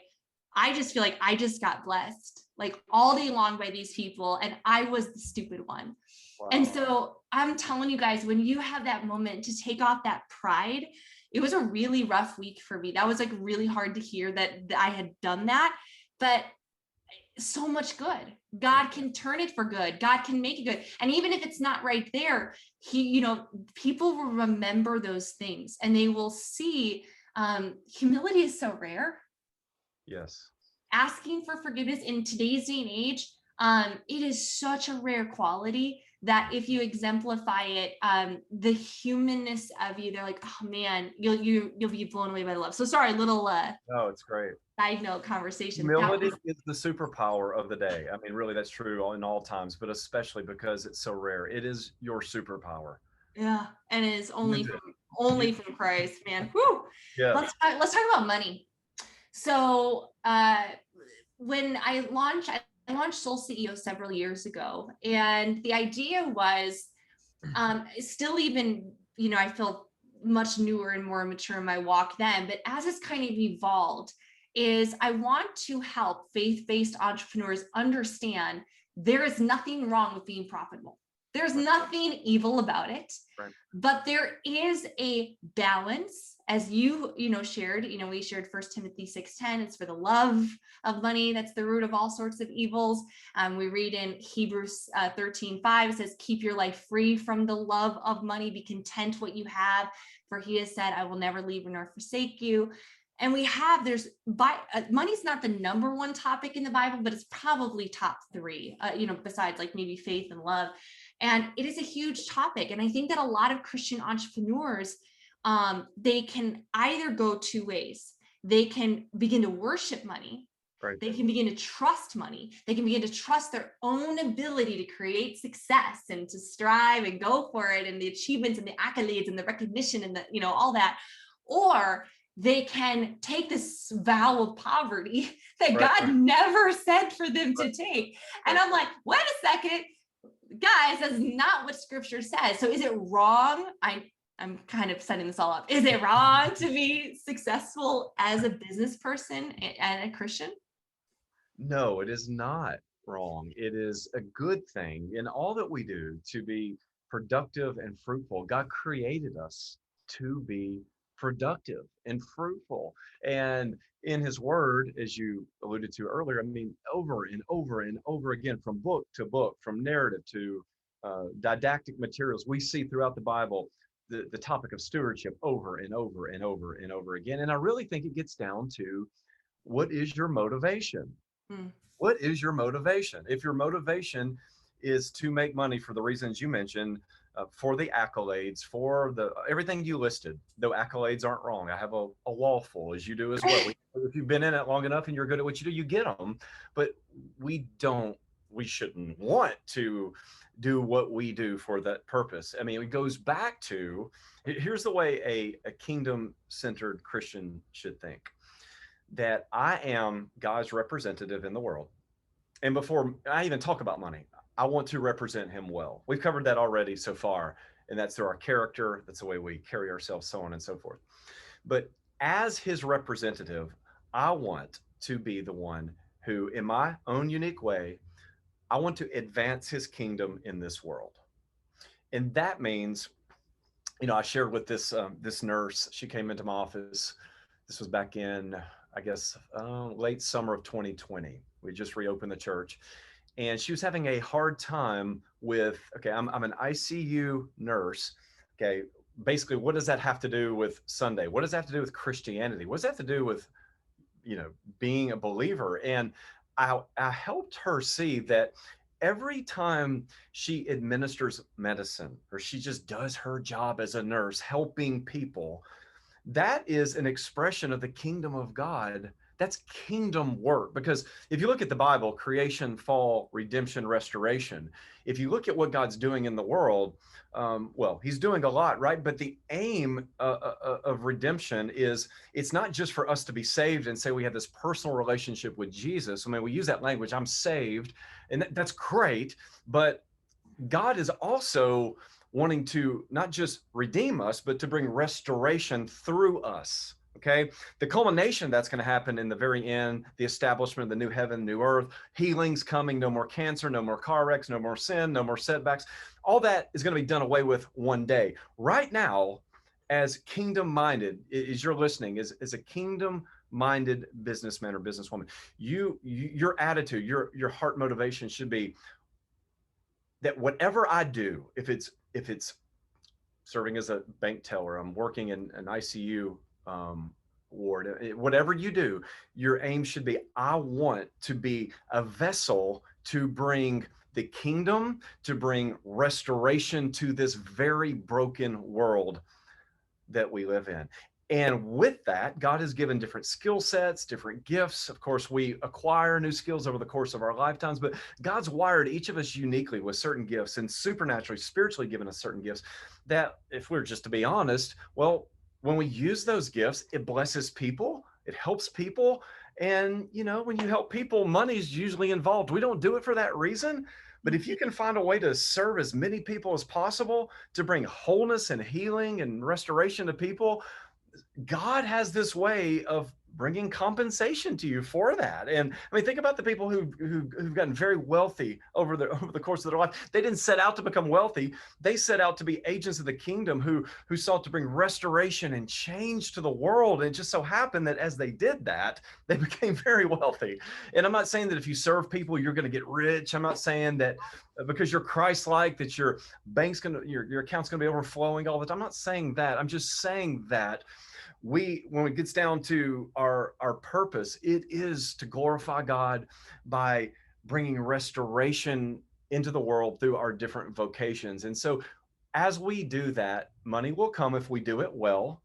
I just feel like I just got blessed like all day long by these people. And I was the stupid one. Wow. And so I'm telling you guys, when you have that moment to take off that pride, it was a really rough week for me. That was like really hard to hear that I had done that, but so much good. God can turn it for good. God can make it good. And even if it's not right there, people will remember those things and they will see humility is so rare. Yes. Asking for forgiveness in today's day and age, it is such a rare quality that if you exemplify it, the humanness of you, they're like, oh man, you'll be blown away by the love. So sorry, little no, it's great. Side note conversation. Humility is the superpower of the day. I mean, really, that's true in all times, but especially because it's so rare. It is your superpower. Yeah, and it is only from Christ, man. Whew. Yeah. Let's talk about money. So when I launched Soul CEO several years ago, and the idea was still even, I feel much newer and more mature in my walk then, but as it's kind of evolved, is I want to help faith-based entrepreneurs understand there is nothing wrong with being profitable. There's nothing evil about it, right. But there is a balance, as you shared. We shared 1 Timothy 6:10. It's for the love of money. That's the root of all sorts of evils. We read in Hebrews 13:5. It says, "Keep your life free from the love of money. Be content what you have, for He has said, I will never leave nor forsake you." And money's not the number one topic in the Bible, but it's probably top 3, besides like maybe faith and love. And it is a huge topic. And I think that a lot of Christian entrepreneurs, they can either go 2 ways. They can begin to worship money. Right. They can begin to trust money. They can begin to trust their own ability to create success and to strive and go for it, and the achievements and the accolades and the recognition and the, all that. Or they can take this vow of poverty that God never said for them to take. And I'm like, wait a second, guys, that's not what scripture says. So is it wrong? I'm kind of setting this all up. Is it wrong to be successful as a business person and a Christian? No, it is not wrong. It is a good thing in all that we do to be productive and fruitful. God created us to be productive and fruitful. And in His Word, as you alluded to earlier, I mean, over and over and over again, from book to book, from narrative to didactic materials, we see throughout the Bible the topic of stewardship over and over and over and over again. And I really think it gets down to, what is your motivation? What is your motivation? If your motivation is to make money for the reasons you mentioned, for the accolades, for everything you listed, though accolades aren't wrong. I have a wall full, as you do as well. If you've been in it long enough and you're good at what you do, you get them. But we shouldn't want to do what we do for that purpose. I mean, it goes back to, here's the way a kingdom-centered Christian should think. That I am God's representative in the world. And before I even talk about money, I want to represent him well. We've covered that already so far, and that's through our character. That's the way we carry ourselves, so on and so forth. But as his representative, I want to be the one who, in my own unique way, I want to advance his kingdom in this world. And that means, I shared with this nurse. She came into my office. This was back in, I guess, late summer of 2020. We just reopened the church, and she was having a hard time with. Okay, I'm an ICU nurse. Okay, basically, what does that have to do with Sunday? What does that have to do with Christianity? What does that have to do with being a believer? And I helped her see that every time she administers medicine or she just does her job as a nurse helping people, that is an expression of the kingdom of God. That's kingdom work. Because if you look at the Bible, creation, fall, redemption, restoration, if you look at what God's doing in the world, well, he's doing a lot, right? But the aim of redemption is, it's not just for us to be saved and say we have this personal relationship with Jesus. I mean, we use that language, I'm saved, and that's great. But God is also wanting to not just redeem us, but to bring restoration through us. Okay. The culmination that's going to happen in the very end, the establishment of the new heaven, new earth, healings coming, no more cancer, no more car wrecks, no more sin, no more setbacks. All that is going to be done away with one day. Right now, as kingdom minded, as you're listening, as a kingdom minded businessman or businesswoman, your attitude, your heart motivation should be that whatever I do, if it's serving as a bank teller, I'm working in an ICU ward, whatever you do, your aim should be, I want to be a vessel to bring the kingdom, to bring restoration to this very broken world that we live in. And with that, God has given different skill sets, different gifts. Of course, we acquire new skills over the course of our lifetimes, but God's wired each of us uniquely with certain gifts and supernaturally, spiritually given us certain gifts that, if we're just to be honest, well, when we use those gifts, it blesses people, it helps people. And, when you help people, money's usually involved. We don't do it for that reason. But if you can find a way to serve as many people as possible, to bring wholeness and healing and restoration to people, God has this way of bringing compensation to you for that. And I mean, think about the people who've gotten very wealthy over the course of their life. They didn't set out to become wealthy. They set out to be agents of the kingdom who sought to bring restoration and change to the world. And it just so happened that as they did that, they became very wealthy. And I'm not saying that if you serve people, you're going to get rich. I'm not saying that because you're Christ-like, that your account's going to be overflowing all the time. I'm not saying that. I'm just saying that when it gets down to our purpose, it is to glorify God by bringing restoration into the world through our different vocations. And so as we do that, money will come if we do it well.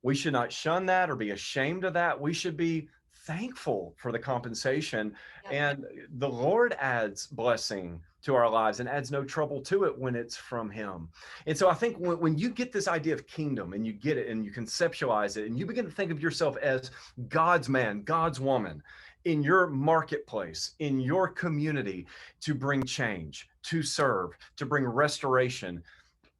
We should not shun that or be ashamed of that. We should be thankful for the compensation. Yep. And the Lord adds blessing to our lives and adds no trouble to it when it's from him. And so I think when you get this idea of kingdom and you get it and you conceptualize it and you begin to think of yourself as God's man, God's woman in your marketplace, in your community, to bring change, to serve, to bring restoration.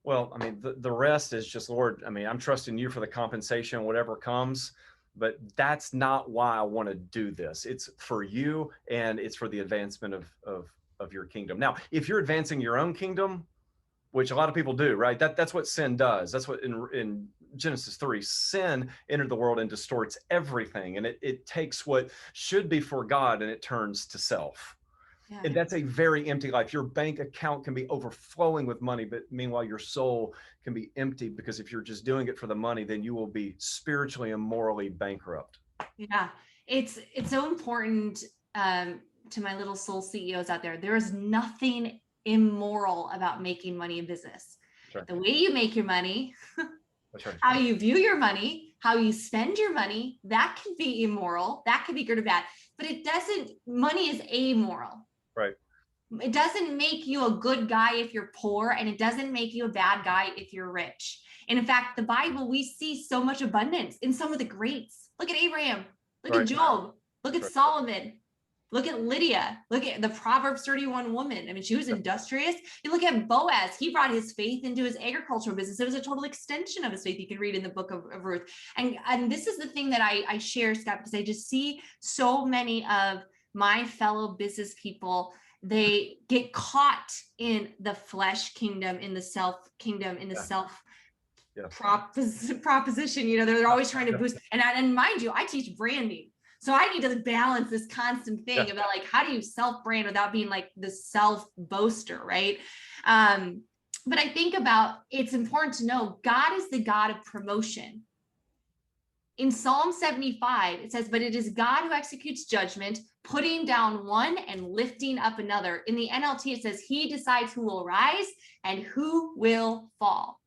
Well, I mean, the rest is just, Lord, I mean, I'm trusting you for the compensation, whatever comes, but that's not why I want to do this. It's for you and it's for the advancement of your kingdom. Now, if you're advancing your own kingdom, which a lot of people do, right? That's what sin does. That's what in Genesis 3, sin entered the world and distorts everything. And it takes what should be for God and it turns to self. Yeah. And that's a very empty life. Your bank account can be overflowing with money, but meanwhile, your soul can be empty, because if you're just doing it for the money, then you will be spiritually and morally bankrupt. Yeah, it's so important to my little soul CEOs out there. There is nothing immoral about making money in business. Right. The way you make your money, That's right. how you view your money, how you spend your money, that can be immoral. That can be good or bad, but money is amoral. Right. It doesn't make you a good guy if you're poor, and it doesn't make you a bad guy if you're rich. And in fact, the Bible, we see so much abundance in some of the greats. Look at Abraham, look at Job, look at Solomon. Look at Lydia. Look at the Proverbs 31 woman. I mean, she was industrious. You look at Boaz. He brought his faith into his agricultural business. It was a total extension of his faith. You can read in the book of Ruth. And this is the thing that I share, Scott, because I just see so many of my fellow business people. They get caught in the flesh kingdom, in the self kingdom, in the self proposition. You know, they're always trying to boost. And mind you, I teach branding. So I need to balance this constant thing about like, how do you self-brand without being like the self-boaster, right? But I think about, it's important to know God is the God of promotion. In Psalm 75, it says, but it is God who executes judgment, putting down one and lifting up another. In the NLT, it says he decides who will rise and who will fall.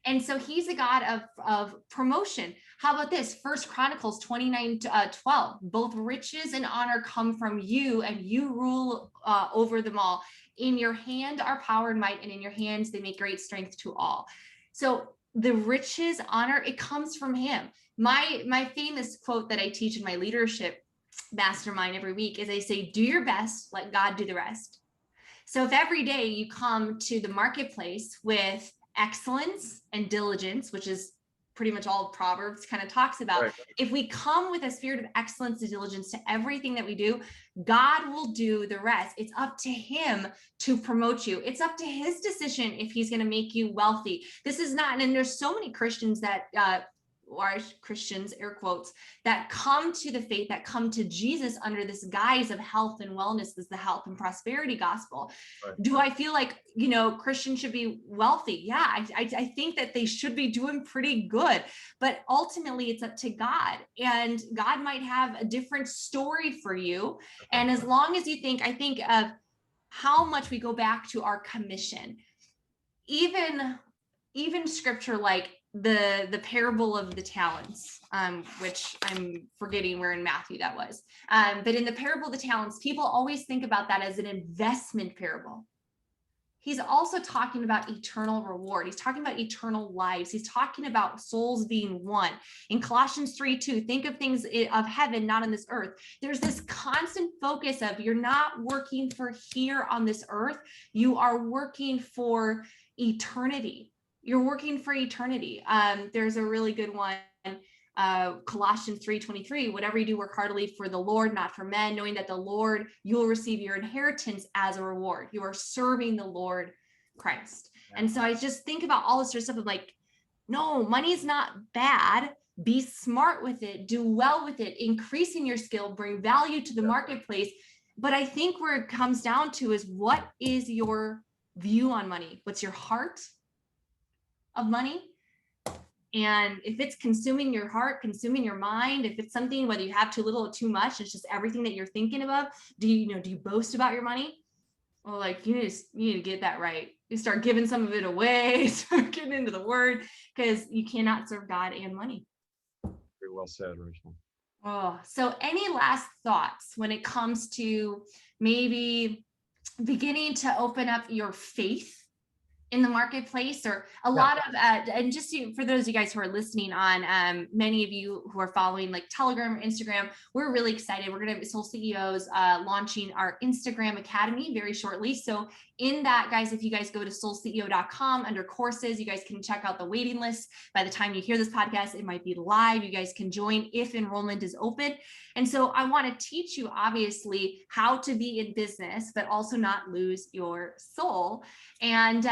And so he's a God of promotion. How about this? 1 Chronicles 29:12. Both riches and honor come from you, and you rule over them all. In your hand are power and might, and in your hands they make great strength to all. So the riches, honor, it comes from him. My famous quote that I teach in my leadership mastermind every week is I say, do your best, let God do the rest. So if every day you come to the marketplace with excellence and diligence, which is pretty much all Proverbs kind of talks about. Right. If we come with a spirit of excellence and diligence to everything that we do, God will do the rest. It's up to him to promote you. It's up to his decision if he's going to make you wealthy. This is not, and there's so many Christians that, or Christians, air quotes, that come to the faith, that come to Jesus under this guise of health and wellness, is the health and prosperity gospel. Right. Do I feel like, you know, Christians should be wealthy? Yeah, I think that they should be doing pretty good, but ultimately it's up to God, and God might have a different story for you. And as long as you think, I think of how much we go back to our commission, even scripture like the parable of the talents, which I'm forgetting where in Matthew that was. But in the parable of the talents, people always think about that as an investment parable. He's also talking about eternal reward. He's talking about eternal lives. He's talking about souls being one. In Colossians 3:2, think of things of heaven, not on this earth. There's this constant focus of you're not working for here on this earth. You are working for eternity. You're working for eternity. There's a really good one, Colossians 3:23, whatever you do, work heartily for the Lord, not for men, knowing that the Lord, you'll receive your inheritance as a reward. You are serving the Lord Christ. Yeah. And so I just think about all this sort of stuff of like, no, money's not bad. Be smart with it, do well with it, increasing your skill, bring value to the marketplace. But I think where it comes down to is, what is your view on money? What's your heart of money? And if it's consuming your heart, consuming your mind, if it's something, whether you have too little or too much, it's just everything that you're thinking about. Do you boast about your money? Well, like you need to get that right. You start giving some of it away, start getting into the word, because you cannot serve God and money. Very well said, Regent. Oh, so any last thoughts when it comes to maybe beginning to open up your faith in the marketplace, or a lot of, and just for those of you guys who are listening on, many of you who are following like Telegram or Instagram, we're really excited. We're going to be Soul CEOs launching our Instagram Academy very shortly. So in that, guys, if you guys go to soulceo.com under courses, you guys can check out the waiting list. By the time you hear this podcast, it might be live. You guys can join if enrollment is open. And so I want to teach you, obviously, how to be in business, but also not lose your soul. And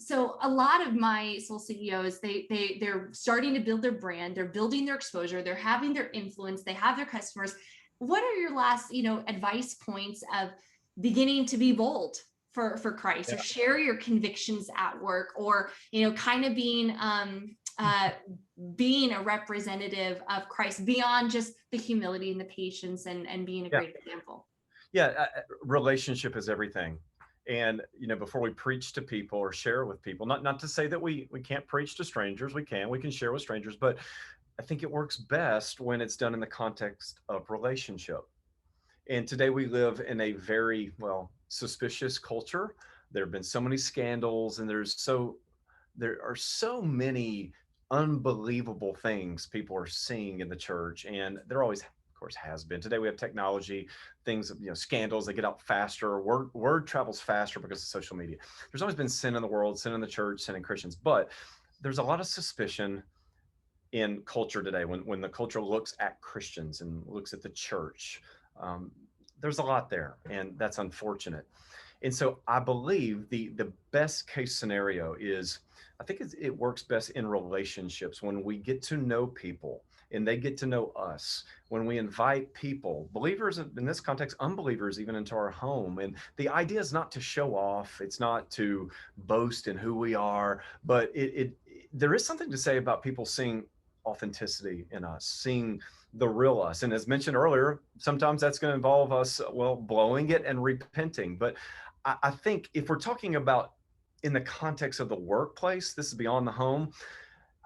so a lot of my soul CEOs, they're starting to build their brand, they're building their exposure, they're having their influence, they have their customers. What are your last, advice points of beginning to be bold for Christ, or share your convictions at work, or, kind of being a representative of Christ beyond just the humility and the patience and being a great example? Relationship is everything. And, before we preach to people or share with people, not to say that we can't preach to strangers, we can share with strangers, but I think it works best when it's done in the context of relationship. And today we live in a very, suspicious culture. There have been so many scandals, and there are so many unbelievable things people are seeing in the church, and they're always course, has been. Today we have technology, things, scandals, they get out faster. Word travels faster because of social media. There's always been sin in the world, sin in the church, sin in Christians, but there's a lot of suspicion in culture today when the culture looks at Christians and looks at the church. Um, there's a lot there, and that's unfortunate. And so I believe the best case scenario is, I think it works best in relationships when we get to know people and they get to know us, when we invite people, believers in this context, unbelievers even, into our home. And the idea is not to show off, it's not to boast in who we are, but there is something to say about people seeing authenticity in us, seeing the real us. And as mentioned earlier, sometimes that's going to involve us, blowing it and repenting. But I think if we're talking about in the context of the workplace, this is beyond the home.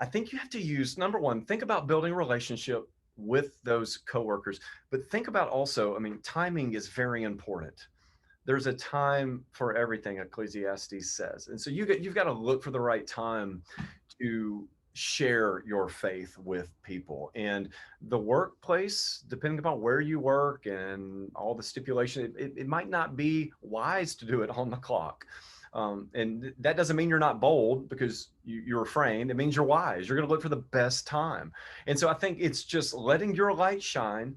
I think you have to use, number one, think about building a relationship with those coworkers, but think about also, timing is very important. There's a time for everything, Ecclesiastes says. And so you've got to look for the right time to share your faith with people. And the workplace, depending upon where you work and all the stipulation, it might not be wise to do it on the clock. And that doesn't mean you're not bold because you refrain. It means you're wise. You're going to look for the best time. And so I think it's just letting your light shine,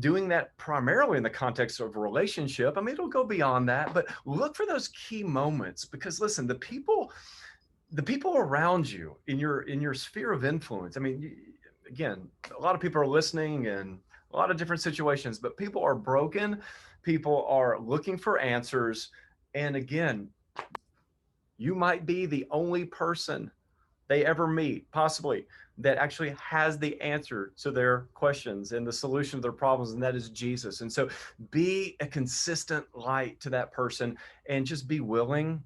doing that primarily in the context of a relationship. It'll go beyond that, but look for those key moments, because listen, the people around you in your sphere of influence. Again, a lot of people are listening in a lot of different situations, but people are broken. People are looking for answers. And again, you might be the only person they ever meet, possibly, that actually has the answer to their questions and the solution to their problems, and that is Jesus. And so be a consistent light to that person, and just be willing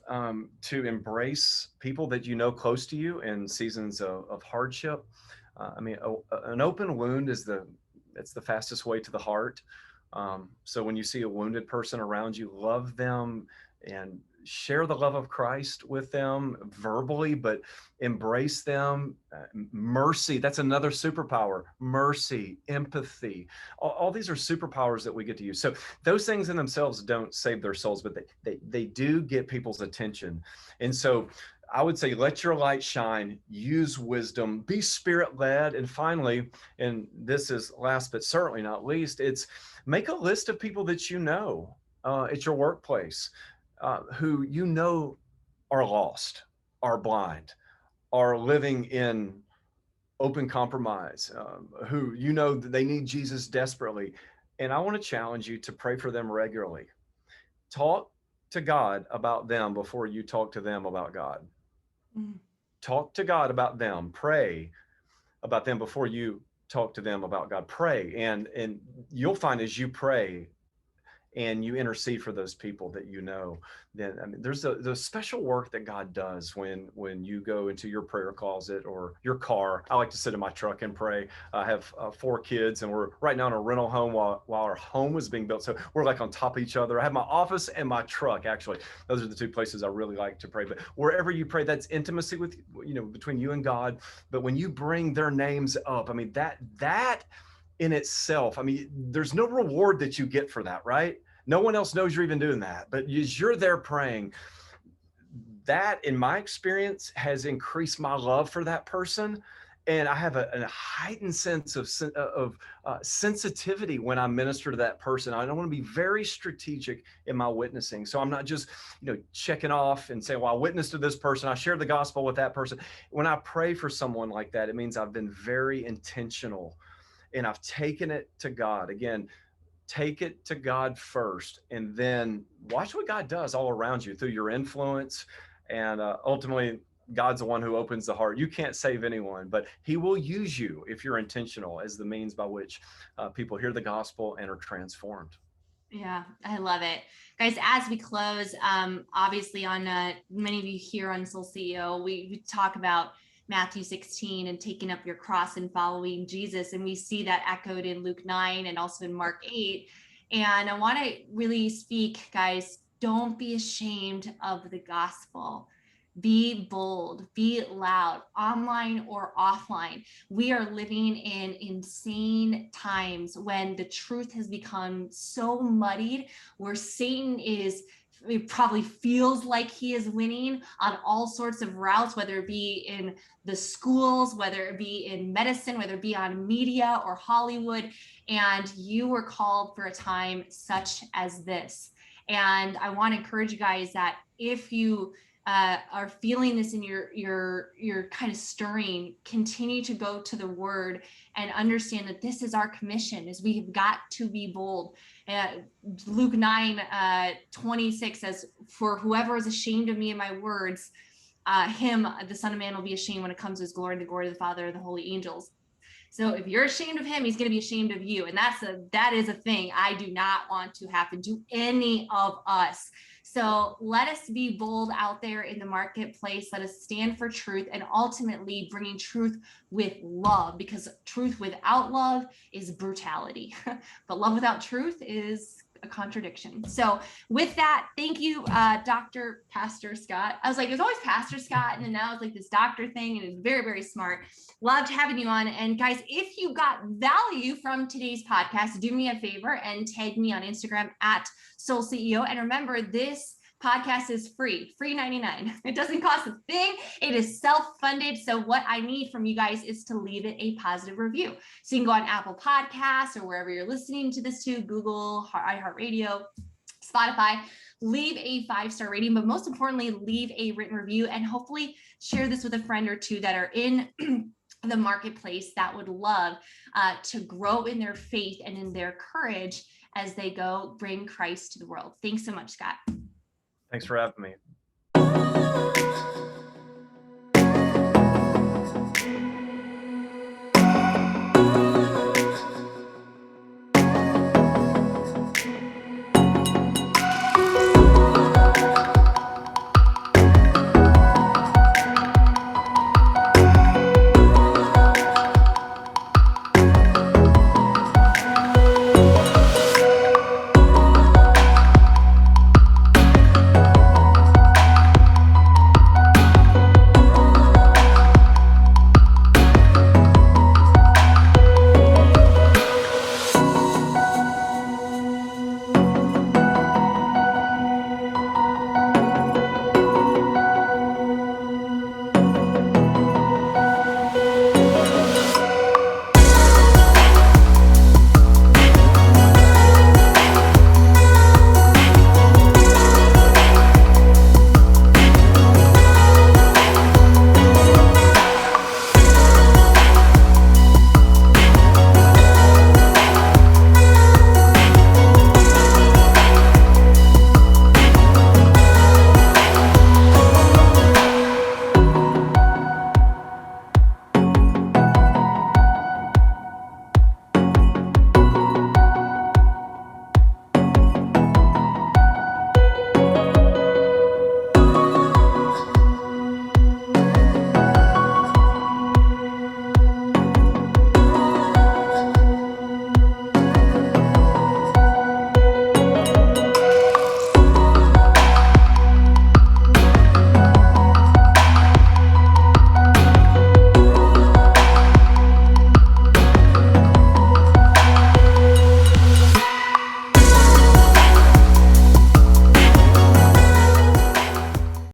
to embrace people that you know close to you in seasons of hardship. An open wound it's the fastest way to the heart. So when you see a wounded person around you, love them and share the love of Christ with them verbally, but embrace them. Mercy, that's another superpower. Mercy, empathy, all these are superpowers that we get to use. So those things in themselves don't save their souls, but they do get people's attention. And so I would say, let your light shine, use wisdom, be spirit-led. And finally, and this is last but certainly not least, it's make a list of people that you know at your workplace, who you know are lost, are blind, are living in open compromise, who you know that they need Jesus desperately. And I want to challenge you to pray for them regularly. Talk to God about them before you talk to them about God. Talk to God about them. Pray about them before you talk to them about God. Pray, and you'll find as you pray and you intercede for those people that you know, then there's a special work that God does when you go into your prayer closet or your car. I like to sit in my truck and pray. I have 4 kids, and we're right now in a rental home while our home is being built. So we're like on top of each other. I have my office and my truck, actually. Those are the 2 places I really like to pray. But wherever you pray, that's intimacy with, between you and God. But when you bring their names up, that in itself, there's no reward that you get for that, right? No one else knows you're even doing that, but as you're there praying, that in my experience has increased my love for that person. And I have a heightened sense of sensitivity when I minister to that person. I want to be very strategic in my witnessing. So I'm not just, checking off and saying, well, I witnessed to this person, I shared the gospel with that person. When I pray for someone like that, it means I've been very intentional and I've taken it to God. Again, take it to God first, and then watch what God does all around you through your influence. And ultimately, God's the one who opens the heart. You can't save anyone, but he will use you if you're intentional as the means by which people hear the gospel and are transformed. Yeah, I love it. Guys, as we close, obviously on many of you here on Soul CEO, we talk about Matthew 16 and taking up your cross and following Jesus. And we see that echoed in Luke 9 and also in Mark 8. And I want to really speak, guys, don't be ashamed of the gospel. Be bold, be loud, online or offline. We are living in insane times when the truth has become so muddied, where Satan it probably feels like he is winning on all sorts of routes, whether it be in the schools, whether it be in medicine, whether it be on media or Hollywood. And you were called for a time such as this. And I want to encourage you guys that if you are feeling this in your kind of stirring, continue to go to the word and understand that this is our commission, is we've got to be bold. Luke 9:26 says, for whoever is ashamed of me and my words, him, the Son of Man, will be ashamed when it comes to his glory and the glory of the Father and the holy angels. So if you're ashamed of him, he's going to be ashamed of you. And that is a thing I do not want to happen to any of us. So let us be bold out there in the marketplace. Let us stand for truth, and ultimately bringing truth with love, because truth without love is brutality. But love without truth is a contradiction. So with that, thank you, Dr. Pastor Scott. I was like, there's always Pastor Scott, and then now it's like this doctor thing, and it's very, very smart. Loved having you on. And guys, if you got value from today's podcast, do me a favor and tag me on Instagram at Soul CEO. And remember, this podcast is free $99. It doesn't cost a thing. It is self-funded. So what I need from you guys is to leave it a positive review. So you can go on Apple Podcasts or wherever you're listening to this to, Google, iHeartRadio, Spotify. Leave a 5-star rating, but most importantly, leave a written review, and hopefully share this with a friend or two that are in the marketplace that would love to grow in their faith and in their courage as they go bring Christ to the world. Thanks so much, Scott. Thanks for having me.